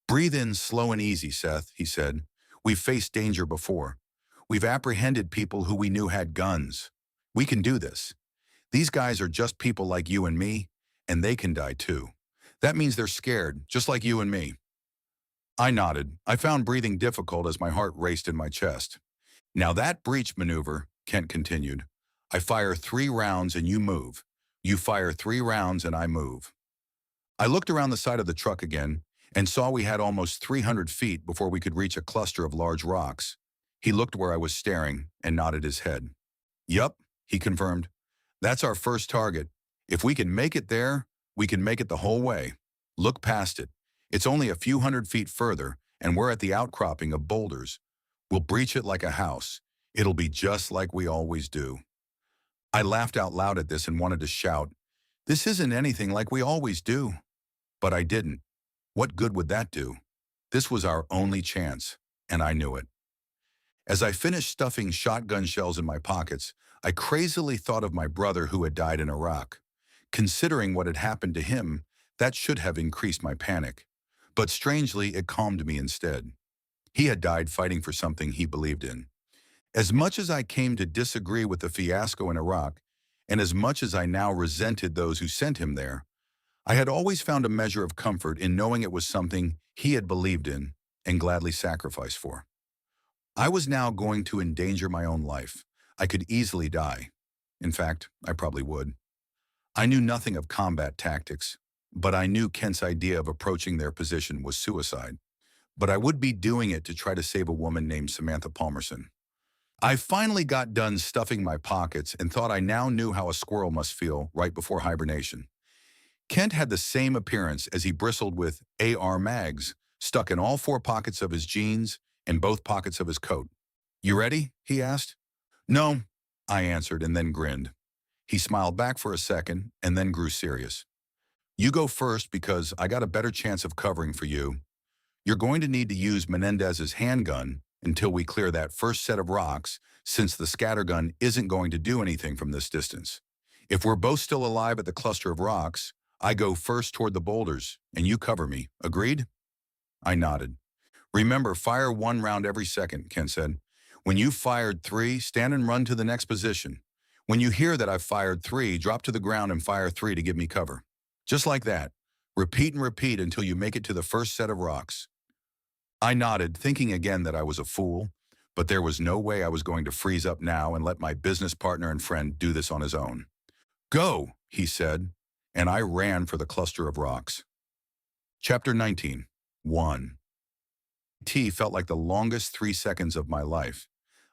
Breathe in slow and easy, Seth, he said. We've faced danger before. We've apprehended people who we knew had guns. We can do this. These guys are just people like you and me, and they can die too. That means they're scared, just like you and me. I nodded. I found breathing difficult as my heart raced in my chest. Now that breach maneuver, Kent continued. I fire 3 rounds and you move. You fire 3 rounds and I move. I looked around the side of the truck again and saw we had almost 300 feet before we could reach a cluster of large rocks. He looked where I was staring and nodded his head. Yup, he confirmed. That's our first target. If we can make it there, we can make it the whole way. Look past it. It's only a few hundred feet further, and we're at the outcropping of boulders. We'll breach it like a house. It'll be just like we always do. I laughed out loud at this and wanted to shout, this isn't anything like we always do. But I didn't. What good would that do? This was our only chance, and I knew it. As I finished stuffing shotgun shells in my pockets, I crazily thought of my brother who had died in Iraq. Considering what had happened to him, that should have increased my panic. But strangely, it calmed me instead. He had died fighting for something he believed in. As much as I came to disagree with the fiasco in Iraq, and as much as I now resented those who sent him there, I had always found a measure of comfort in knowing it was something he had believed in and gladly sacrificed for. I was now going to endanger my own life. I could easily die. In fact, I probably would. I knew nothing of combat tactics, but I knew Kent's idea of approaching their position was suicide. But I would be doing it to try to save a woman named Samantha Palmerson. I finally got done stuffing my pockets and thought I now knew how a squirrel must feel right before hibernation. Kent had the same appearance as he bristled with AR mags stuck in all 4 pockets of his jeans and both pockets of his coat. You ready? He asked. No, I answered and then grinned. He smiled back for a second and then grew serious. You go first because I got a better chance of covering for you. You're going to need to use Menendez's handgun until we clear that first set of rocks, since the scattergun isn't going to do anything from this distance. If we're both still alive at the cluster of rocks, I go first toward the boulders, and you cover me. Agreed? I nodded. Remember, fire 1 round every second, Ken said. When you've fired 3, stand and run to the next position. When you hear that I've fired 3, drop to the ground and fire 3 to give me cover. Just like that. Repeat and repeat until you make it to the first set of rocks. I nodded, thinking again that I was a fool, but there was no way I was going to freeze up now and let my business partner and friend do this on his own. Go, he said, and I ran for the cluster of rocks. Chapter 19. 1. T felt like the longest 3 seconds of my life.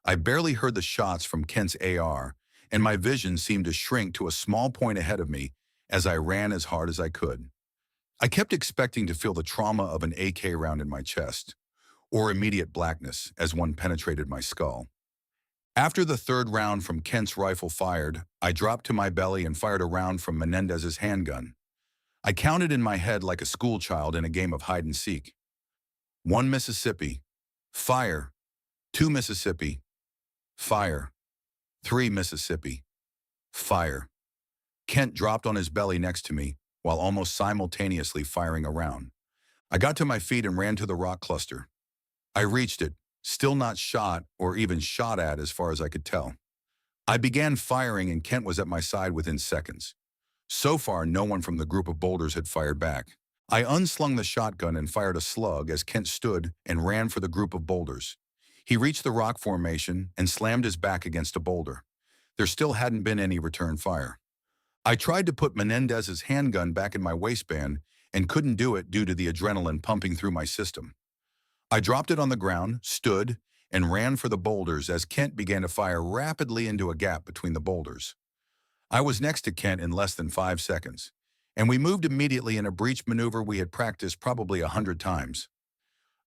I barely heard the shots from Kent's AR, and my vision seemed to shrink to a small point ahead of me as I ran as hard as I could. I kept expecting to feel the trauma of an AK round in my chest, or immediate blackness as one penetrated my skull. After the 3rd round from Kent's rifle fired, I dropped to my belly and fired a round from Menendez's handgun. I counted in my head like a schoolchild in a game of hide and seek. 1 Mississippi. Fire. 2 Mississippi. Fire. 3 Mississippi. Fire. Kent dropped on his belly next to me while almost simultaneously firing a round. I got to my feet and ran to the rock cluster. I reached it, still not shot or even shot at as far as I could tell. I began firing and Kent was at my side within seconds. So far, no one from the group of boulders had fired back. I unslung the shotgun and fired a slug as Kent stood and ran for the group of boulders. He reached the rock formation and slammed his back against a boulder. There still hadn't been any return fire. I tried to put Menendez's handgun back in my waistband and couldn't do it due to the adrenaline pumping through my system. I dropped it on the ground, stood, and ran for the boulders as Kent began to fire rapidly into a gap between the boulders. I was next to Kent in less than 5 seconds, and we moved immediately in a breach maneuver we had practiced probably 100 times.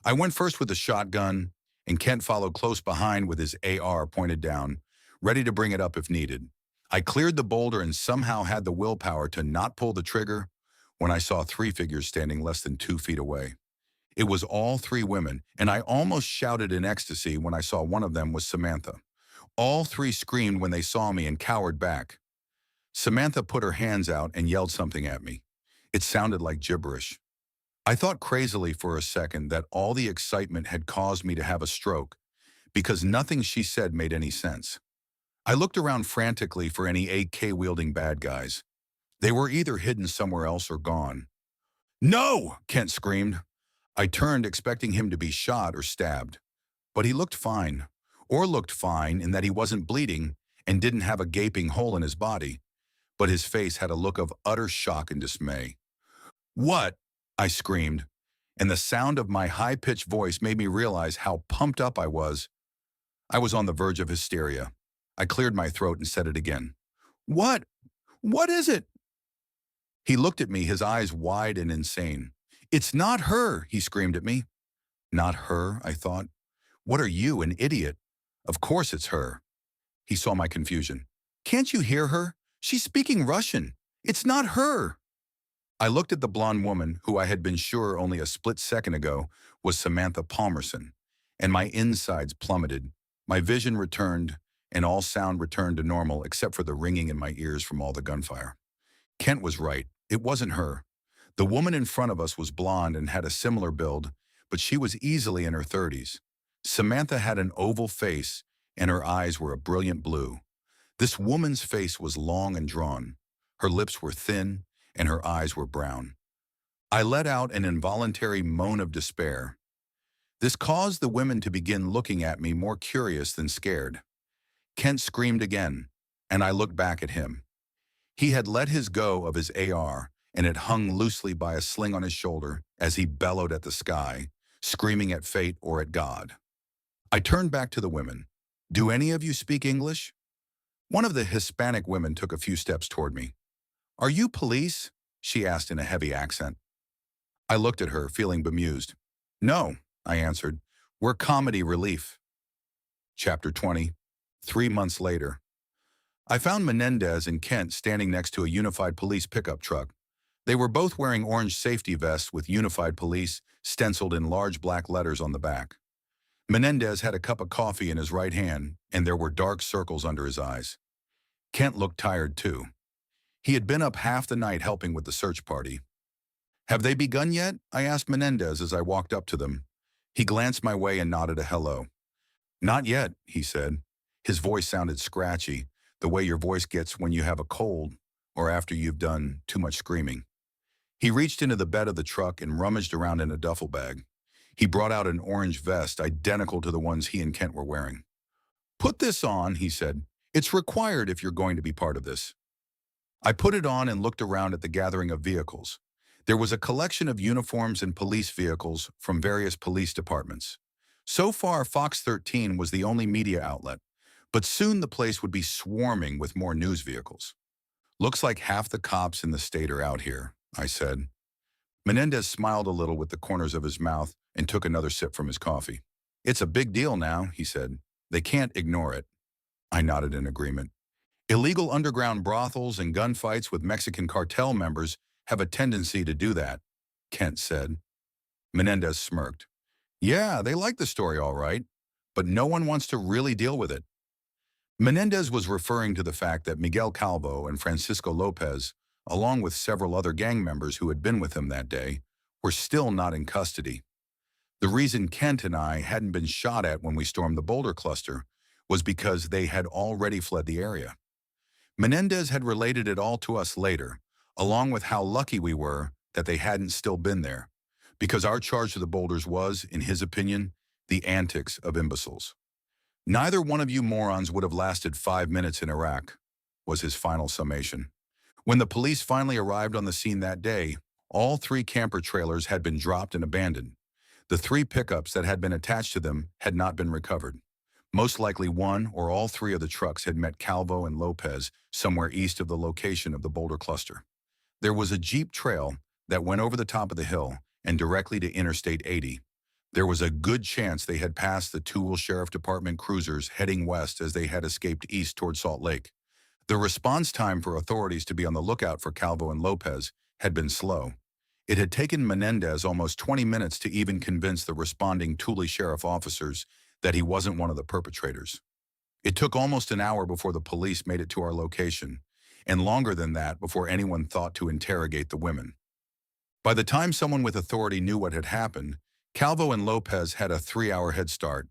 I went first with the shotgun, and Kent followed close behind with his AR pointed down, ready to bring it up if needed. I cleared the boulder and somehow had the willpower to not pull the trigger when I saw 3 figures standing less than 2 feet away. It was all 3 women, and I almost shouted in ecstasy when I saw one of them was Samantha. All 3 screamed when they saw me and cowered back. Samantha put her hands out and yelled something at me. It sounded like gibberish. I thought crazily for a second that all the excitement had caused me to have a stroke, because nothing she said made any sense. I looked around frantically for any AK-wielding bad guys. They were either hidden somewhere else or gone. "No!" Kent screamed. I turned expecting him to be shot or stabbed. But he looked fine in that he wasn't bleeding and didn't have a gaping hole in his body. But his face had a look of utter shock and dismay. "What?" I screamed, and the sound of my high-pitched voice made me realize how pumped up I was. I was on the verge of hysteria. I cleared my throat and said it again. "What? What is it?" He looked at me, his eyes wide and insane. "It's not her," he screamed at me. Not her, I thought. What are you, an idiot? Of course it's her. He saw my confusion. "Can't you hear her? She's speaking Russian. It's not her." I looked at the blonde woman, who I had been sure only a split second ago was Samantha Palmerson, and my insides plummeted. My vision returned, and all sound returned to normal except for the ringing in my ears from all the gunfire. Kent was right. It wasn't her. The woman in front of us was blonde and had a similar build, but she was easily in her 30s. Samantha had an oval face, and her eyes were a brilliant blue. This woman's face was long and drawn. Her lips were thin, and her eyes were brown. I let out an involuntary moan of despair. This caused the women to begin looking at me more curious than scared. Kent screamed again, and I looked back at him. He had let his go of his AR, and it hung loosely by a sling on his shoulder as he bellowed at the sky, screaming at fate or at God. I turned back to the women. "Do any of you speak English?" One of the Hispanic women took a few steps toward me. "Are you police?" she asked in a heavy accent. I looked at her, feeling bemused. "No," I answered. "We're comedy relief." Chapter 20. 3 months later. I found Menendez and Kent standing next to a unified police pickup truck. They were both wearing orange safety vests with Unified Police stenciled in large black letters on the back. Menendez had a cup of coffee in his right hand, and there were dark circles under his eyes. Kent looked tired too. He had been up half the night helping with the search party. "Have they begun yet?" I asked Menendez as I walked up to them. He glanced my way and nodded a hello. "Not yet," he said. His voice sounded scratchy, the way your voice gets when you have a cold or after you've done too much screaming. He reached into the bed of the truck and rummaged around in a duffel bag. He brought out an orange vest identical to the ones he and Kent were wearing. "Put this on," he said. "It's required if you're going to be part of this." I put it on and looked around at the gathering of vehicles. There was a collection of uniforms and police vehicles from various police departments. So far, Fox 13 was the only media outlet, but soon the place would be swarming with more news vehicles. "Looks like half the cops in the state are out here," I said. Menendez smiled a little with the corners of his mouth and took another sip from his coffee. "It's a big deal now," he said. "They can't ignore it." I nodded in agreement. "Illegal underground brothels and gunfights with Mexican cartel members have a tendency to do that," Kent said. Menendez smirked. "Yeah, they like the story all right, but no one wants to really deal with it." Menendez was referring to the fact that Miguel Calvo and Francisco Lopez, along with several other gang members who had been with him that day, were still not in custody. The reason Kent and I hadn't been shot at when we stormed the Boulder cluster was because they had already fled the area. Menendez had related it all to us later, along with how lucky we were that they hadn't still been there, because our charge to the Boulders was, in his opinion, The antics of imbeciles. Neither one of you morons would have lasted 5 minutes in Iraq, was his final summation. When the police finally arrived on the scene that day, all three camper trailers had been dropped and abandoned. The three pickups that had been attached to them had not been recovered. Most likely one or all three of the trucks had met Calvo and Lopez somewhere east of the location of the boulder cluster. There was a Jeep trail that went over the top of the hill and directly to Interstate 80. There was a good chance they had passed the Toole Sheriff Department cruisers heading west as they had escaped east toward Salt Lake. The response time for authorities to be on the lookout for Calvo and Lopez had been slow. It had taken Menendez almost 20 minutes to even convince the responding Toole Sheriff officers that he wasn't one of the perpetrators. It took almost an hour before the police made it to our location, and longer than that before anyone thought to interrogate the women. By the time someone with authority knew what had happened, Calvo and Lopez had a 3-hour head start.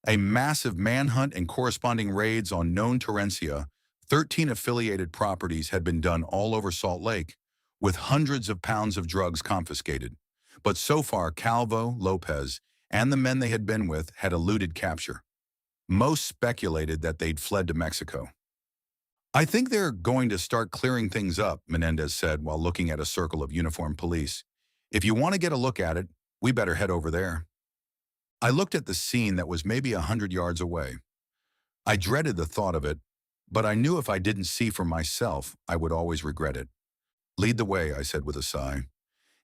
A massive manhunt and corresponding raids on known Torrencia, 13 affiliated properties had been done all over Salt Lake, with hundreds of pounds of drugs confiscated. But so far, Calvo, Lopez, and the men they had been with had eluded capture. Most speculated that they'd fled to Mexico. "I think they're going to start clearing things up," Menendez said while looking at a circle of uniformed police. "If you want to get a look at it, we better head over there." I looked at the scene that was maybe 100 yards away. I dreaded the thought of it, but I knew if I didn't see for myself, I would always regret it. "Lead the way," I said with a sigh,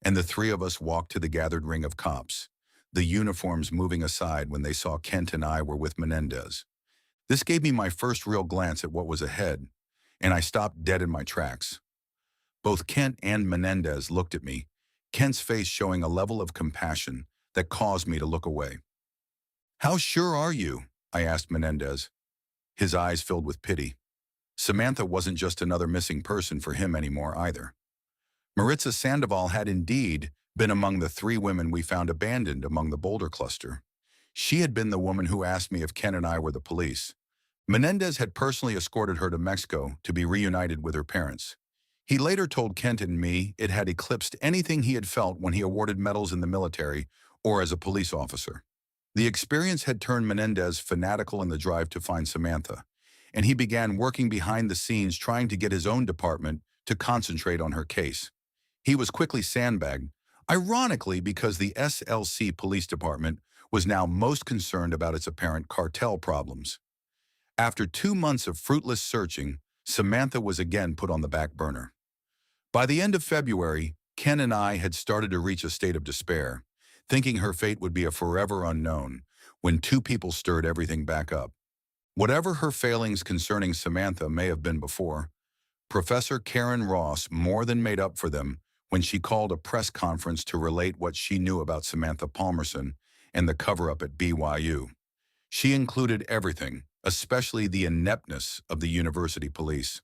and the three of us walked to the gathered ring of cops, the uniforms moving aside when they saw Kent and I were with Menendez. This gave me my first real glance at what was ahead, and I stopped dead in my tracks. Both Kent and Menendez looked at me, Kent's face showing a level of compassion that caused me to look away. "How sure are you?" I asked Menendez. His eyes filled with pity. Samantha wasn't just another missing person for him anymore either. Maritza Sandoval had indeed been among the 3 women we found abandoned among the boulder cluster. She had been the woman who asked me if Ken and I were the police. Menendez had personally escorted her to Mexico to be reunited with her parents. He later told Kent and me it had eclipsed anything he had felt when he awarded medals in the military or as a police officer. The experience had turned Menendez fanatical in the drive to find Samantha, and he began working behind the scenes trying to get his own department to concentrate on her case. He was quickly sandbagged, ironically because the SLC Police Department was now most concerned about its apparent cartel problems. After 2 months of fruitless searching, Samantha was again put on the back burner. By the end of February, Ken and I had started to reach a state of despair, thinking her fate would be a forever unknown, when 2 people stirred everything back up. Whatever her failings concerning Samantha may have been before, Professor Karen Ross more than made up for them when she called a press conference to relate what she knew about Samantha Palmerson and the cover-up at BYU. She included everything, especially the ineptness of the university police.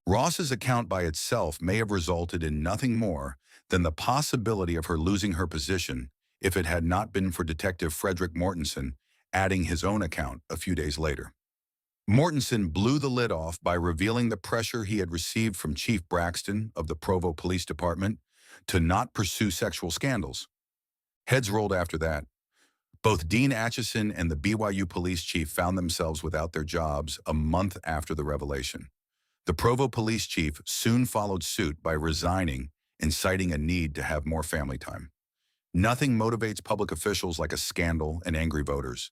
Ross's account by itself may have resulted in nothing more than the possibility of her losing her position if it had not been for Detective Frederick Mortensen adding his own account a few days later. Mortensen blew the lid off by revealing the pressure he had received from Chief Braxton of the Provo Police Department to not pursue sexual scandals. Heads rolled after that. Both Dean Atchison and the BYU police chief found themselves without their jobs a month after the revelation. The Provo police chief soon followed suit by resigning and citing a need to have more family time. Nothing motivates public officials like a scandal and angry voters.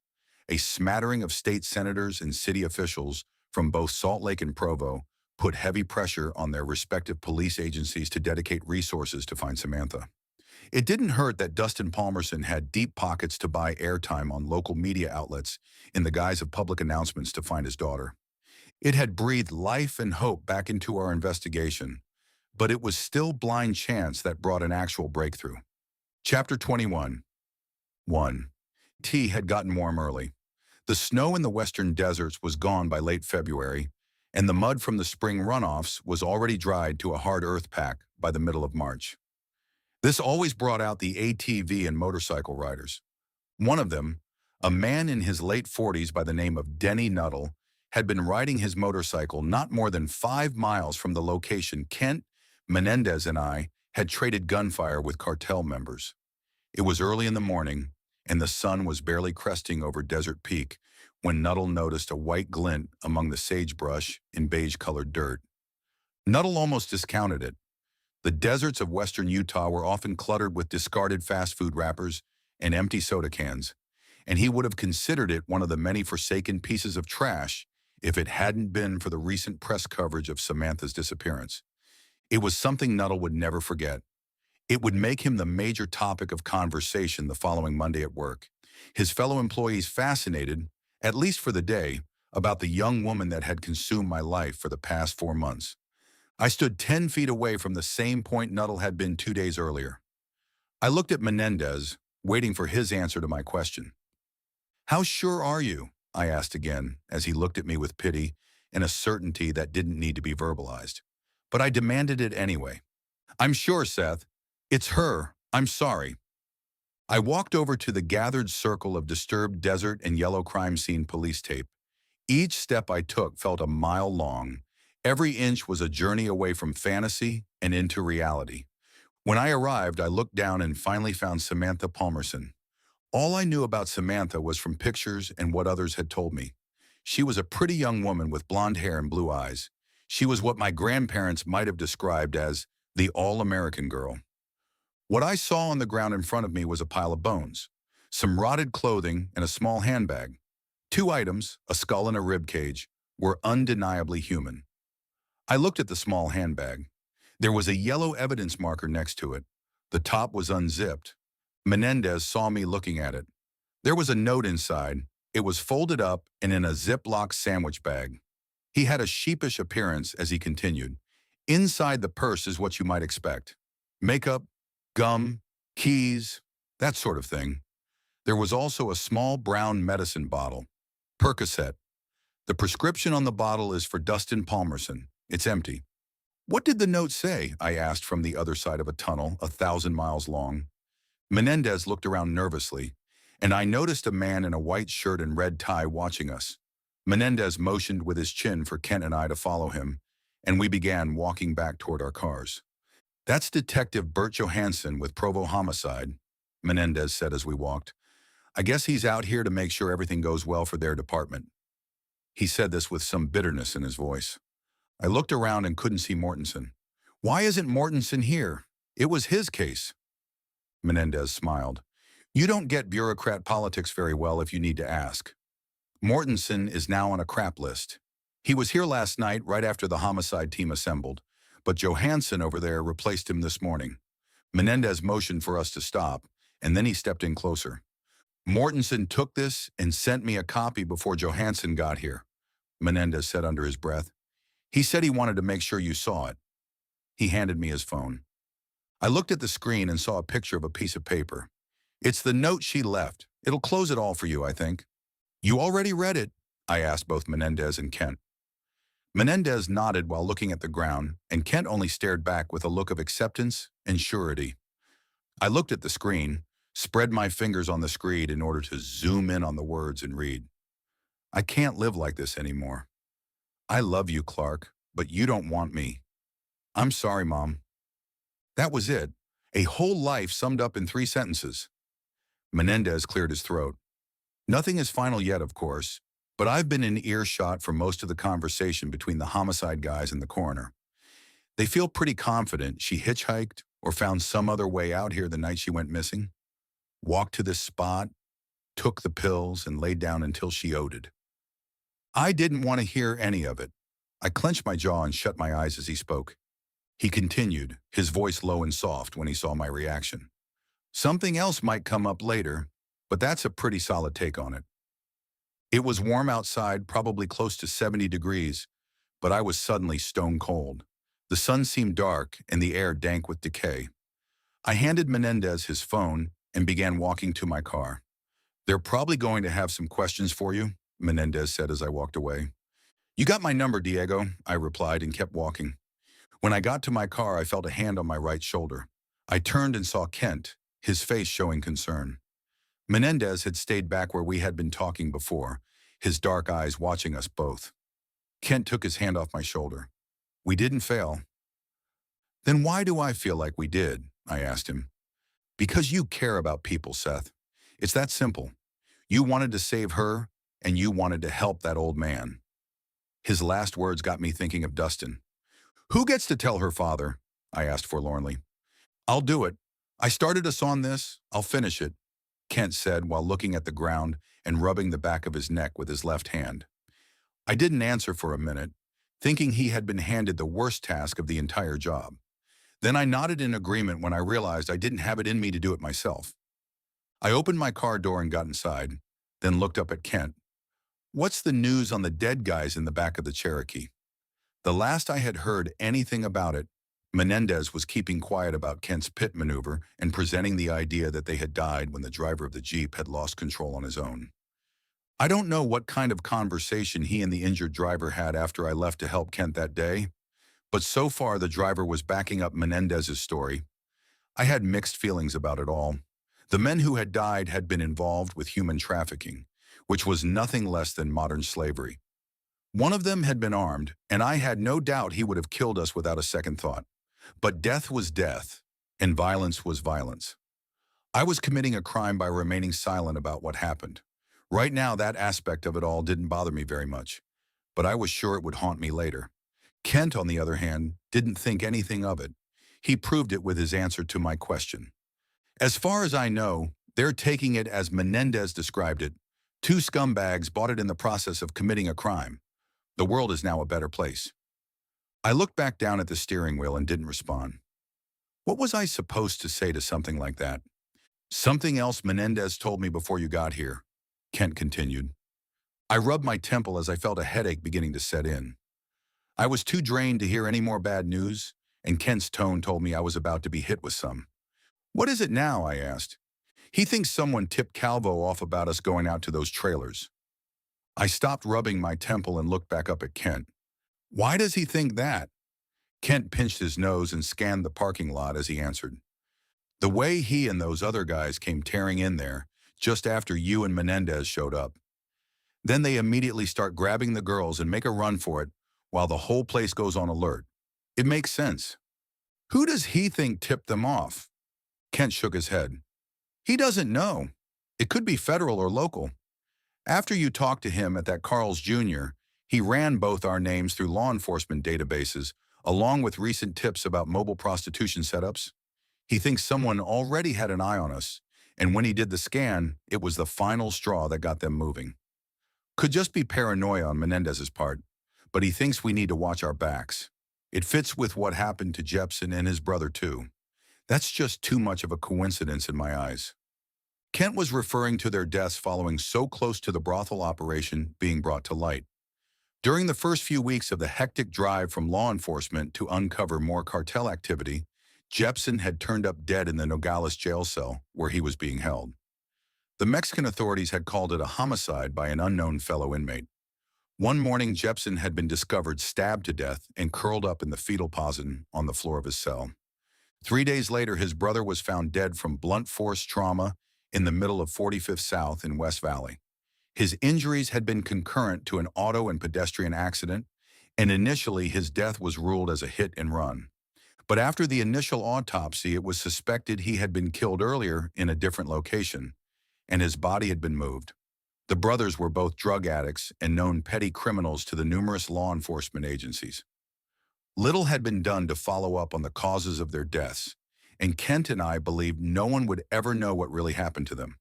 A smattering of state senators and city officials from both Salt Lake and Provo put heavy pressure on their respective police agencies to dedicate resources to find Samantha. It didn't hurt that Dustin Palmerson had deep pockets to buy airtime on local media outlets in the guise of public announcements to find his daughter. It had breathed life and hope back into our investigation, but it was still blind chance that brought an actual breakthrough. Chapter 21. 1. Tea had gotten warm early. The snow in the western deserts was gone by late February, and the mud from the spring runoffs was already dried to a hard earth pack by the middle of March. This always brought out the ATV and motorcycle riders. One of them, a man in his late 40s by the name of Denny Nuttall, had been riding his motorcycle not more than 5 miles from the location Kent, Menendez, and I had traded gunfire with cartel members. It was early in the morning, and the sun was barely cresting over Desert Peak when Nuttall noticed a white glint among the sagebrush in beige-colored dirt. Nuttall almost discounted it. The deserts of western Utah were often cluttered with discarded fast food wrappers and empty soda cans, and he would have considered it one of the many forsaken pieces of trash if it hadn't been for the recent press coverage of Samantha's disappearance. It was something Nuttall would never forget. It would make him the major topic of conversation the following Monday at work. His fellow employees fascinated, at least for the day, about the young woman that had consumed my life for the past 4 months. I stood 10 feet away from the same point Nuttall had been 2 days earlier. I looked at Menendez, waiting for his answer to my question. "How sure are you?" I asked again, as he looked at me with pity and a certainty that didn't need to be verbalized. But I demanded it anyway. "I'm sure, Seth. It's her. I'm sorry." I walked over to the gathered circle of disturbed desert and yellow crime scene police tape. Each step I took felt a mile long. Every inch was a journey away from fantasy and into reality. When I arrived, I looked down and finally found Samantha Palmerson. All I knew about Samantha was from pictures and what others had told me. She was a pretty young woman with blonde hair and blue eyes. She was what my grandparents might have described as the all-American girl. What I saw on the ground in front of me was a pile of bones, some rotted clothing, and a small handbag. Two items, a skull and a rib cage, were undeniably human. I looked at the small handbag. There was a yellow evidence marker next to it. The top was unzipped. Menendez saw me looking at it. There was a note inside. It was folded up and in a Ziploc sandwich bag. He had a sheepish appearance as he continued. Inside the purse is what you might expect. Makeup, gum, keys, that sort of thing. There was also a small brown medicine bottle. Percocet. The prescription on the bottle is for Dustin Palmerson. It's empty. "What did the note say?" I asked from the other side of a tunnel 1,000 miles long. Menendez looked around nervously, and I noticed a man in a white shirt and red tie watching us. Menendez motioned with his chin for Kent and I to follow him, and we began walking back toward our cars. "That's Detective Bert Johansson with Provo Homicide," Menendez said as we walked. "I guess he's out here to make sure everything goes well for their department." He said this with some bitterness in his voice. I looked around and couldn't see Mortensen. "Why isn't Mortensen here? It was his case." Menendez smiled. "You don't get bureaucrat politics very well if you need to ask. Mortensen is now on a crap list. He was here last night right after the homicide team assembled, but Johansson over there replaced him this morning." Menendez motioned for us to stop, and then he stepped in closer. "Mortensen took this and sent me a copy before Johansson got here," Menendez said under his breath. "He said he wanted to make sure you saw it." He handed me his phone. I looked at the screen and saw a picture of a piece of paper. "It's the note she left. It'll close it all for you, I think." "You already read it?" I asked both Menendez and Kent. Menendez nodded while looking at the ground, and Kent only stared back with a look of acceptance and surety. I looked at the screen, spread my fingers on the screen in order to zoom in on the words and read. "I can't live like this anymore. I love you, Clark, but you don't want me. I'm sorry, Mom." That was it. A whole life summed up in 3 sentences. Menendez cleared his throat. "Nothing is final yet, of course, but I've been in earshot for most of the conversation between the homicide guys and the coroner. They feel pretty confident she hitchhiked or found some other way out here the night she went missing, walked to this spot, took the pills, and laid down until she OD'd." I didn't want to hear any of it. I clenched my jaw and shut my eyes as he spoke. He continued, his voice low and soft when he saw my reaction. "Something else might come up later, but that's a pretty solid take on it." It was warm outside, probably close to 70 degrees, but I was suddenly stone cold. The sun seemed dark and the air dank with decay. I handed Menendez his phone and began walking to my car. "They're probably going to have some questions for you," Menendez said as I walked away. "You got my number, Diego," I replied and kept walking. When I got to my car, I felt a hand on my right shoulder. I turned and saw Kent, his face showing concern. Menendez had stayed back where we had been talking before, his dark eyes watching us both. Kent took his hand off my shoulder. "We didn't fail." "Then why do I feel like we did?" I asked him. "Because you care about people, Seth. It's that simple. You wanted to save her, and you wanted to help that old man. His last words got me thinking of Dustin. Who gets to tell her father? I asked forlornly. I'll do it. I started us on this. I'll finish it, Kent said while looking at the ground and rubbing the back of his neck with his left hand. I didn't answer for a minute, thinking he had been handed the worst task of the entire job. Then I nodded in agreement when I realized I didn't have it in me to do it myself. I opened my car door and got inside, then looked up at Kent. What's the news on the dead guys in the back of the Cherokee? The last I had heard anything about it, Menendez was keeping quiet about Kent's pit maneuver and presenting the idea that they had died when the driver of the Jeep had lost control on his own. I don't know what kind of conversation he and the injured driver had after I left to help Kent that day, but so far the driver was backing up Menendez's story. I had mixed feelings about it all. The men who had died had been involved with human trafficking, which was nothing less than modern slavery. One of them had been armed, and I had no doubt he would have killed us without a second thought. But death was death, and violence was violence. I was committing a crime by remaining silent about what happened. Right now, that aspect of it all didn't bother me very much, but I was sure it would haunt me later. Kent, on the other hand, didn't think anything of it. He proved it with his answer to my question. As far as I know, they're taking it as Menendez described it. Two scumbags bought it in the process of committing a crime. The world is now a better place. I looked back down at the steering wheel and didn't respond. What was I supposed to say to something like that? Something else Menendez told me before you got here, Kent continued. I rubbed my temple as I felt a headache beginning to set in. I was too drained to hear any more bad news, and Kent's tone told me I was about to be hit with some. What is it now? I asked. He thinks someone tipped Calvo off about us going out to those trailers. I stopped rubbing my temple and looked back up at Kent. Why does he think that? Kent pinched his nose and scanned the parking lot as he answered. The way he and those other guys came tearing in there, just after you and Menendez showed up. Then they immediately start grabbing the girls and make a run for it while the whole place goes on alert. It makes sense. Who does he think tipped them off? Kent shook his head. He doesn't know. It could be federal or local. After you talked to him at that Carl's Jr., he ran both our names through law enforcement databases, along with recent tips about mobile prostitution setups. He thinks someone already had an eye on us, and when he did the scan, it was the final straw that got them moving. Could just be paranoia on Menendez's part, but he thinks we need to watch our backs. It fits with what happened to Jepson and his brother too. That's just too much of a coincidence in my eyes. Kent was referring to their deaths following so close to the brothel operation being brought to light. During the first few weeks of the hectic drive from law enforcement to uncover more cartel activity, Jepson had turned up dead in the Nogales jail cell where he was being held. The Mexican authorities had called it a homicide by an unknown fellow inmate. One morning, Jepson had been discovered stabbed to death and curled up in the fetal position on the floor of his cell. 3 days later, his brother was found dead from blunt force trauma in the middle of 45th South in West Valley. His injuries had been concurrent to an auto and pedestrian accident, and initially his death was ruled as a hit and run. But after the initial autopsy, it was suspected he had been killed earlier in a different location, and his body had been moved. The brothers were both drug addicts and known petty criminals to the numerous law enforcement agencies. Little had been done to follow up on the causes of their deaths, and Kent and I believed no one would ever know what really happened to them.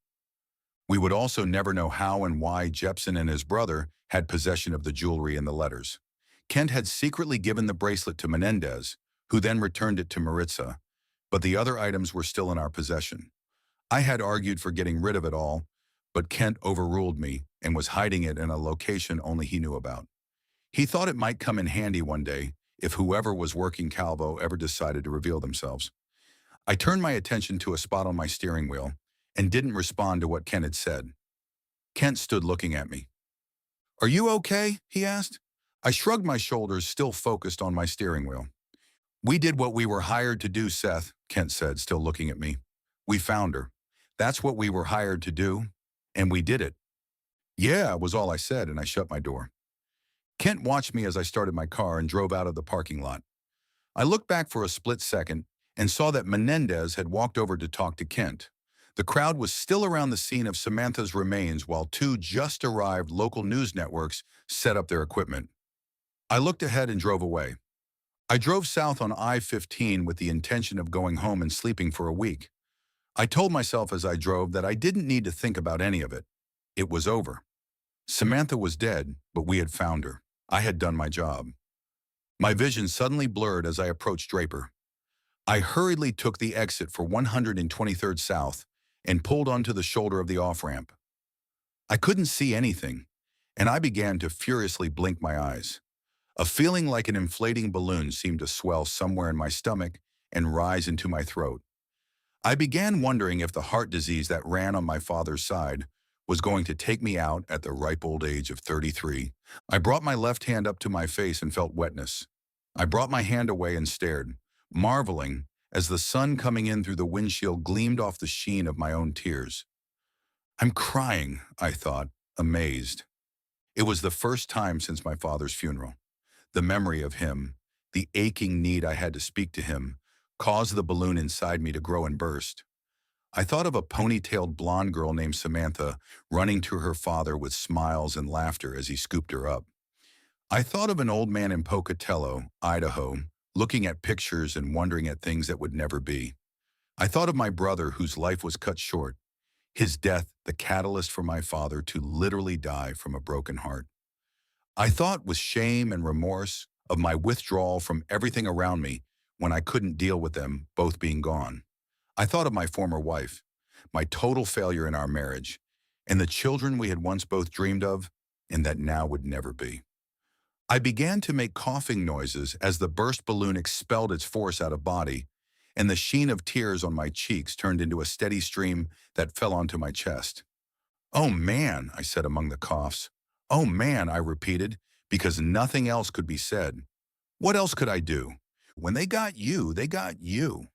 We would also never know how and why Jepson and his brother had possession of the jewelry and the letters. Kent had secretly given the bracelet to Menendez, who then returned it to Maritza, but the other items were still in our possession. I had argued for getting rid of it all, but Kent overruled me and was hiding it in a location only he knew about. He thought it might come in handy one day if whoever was working Calvo ever decided to reveal themselves. I turned my attention to a spot on my steering wheel and didn't respond to what Kent had said. Kent stood looking at me. "Are you okay?" he asked. I shrugged my shoulders, still focused on my steering wheel. "We did what we were hired to do, Seth," Kent said, still looking at me. "We found her. That's what we were hired to do, and we did it." "Yeah," was all I said, and I shut my door. Kent watched me as I started my car and drove out of the parking lot. I looked back for a split second and saw that Menendez had walked over to talk to Kent. The crowd was still around the scene of Samantha's remains while two just-arrived local news networks set up their equipment. I looked ahead and drove away. I drove south on I-15 with the intention of going home and sleeping for a week. I told myself as I drove that I didn't need to think about any of it. It was over. Samantha was dead, but we had found her. I had done my job. My vision suddenly blurred as I approached Draper. I hurriedly took the exit for 123rd South and pulled onto the shoulder of the off-ramp. I couldn't see anything, and I began to furiously blink my eyes. A feeling like an inflating balloon seemed to swell somewhere in my stomach and rise into my throat. I began wondering if the heart disease that ran on my father's side was going to take me out at the ripe old age of 33. I brought my left hand up to my face and felt wetness. I brought my hand away and stared, marveling as the sun coming in through the windshield gleamed off the sheen of my own tears. I'm crying, I thought, amazed. It was the first time since my father's funeral. The memory of him, the aching need I had to speak to him, caused the balloon inside me to grow and burst. I thought of a ponytailed blonde girl named Samantha running to her father with smiles and laughter as he scooped her up. I thought of an old man in Pocatello, Idaho, looking at pictures and wondering at things that would never be. I thought of my brother whose life was cut short, his death the catalyst for my father to literally die from a broken heart. I thought with shame and remorse of my withdrawal from everything around me when I couldn't deal with them both being gone. I thought of my former wife, my total failure in our marriage, and the children we had once both dreamed of and that now would never be. I began to make coughing noises as the burst balloon expelled its force out of body, and the sheen of tears on my cheeks turned into a steady stream that fell onto my chest. "Oh man," I said among the coughs. "Oh man," I repeated, because nothing else could be said. What else could I do? When they got you, they got you.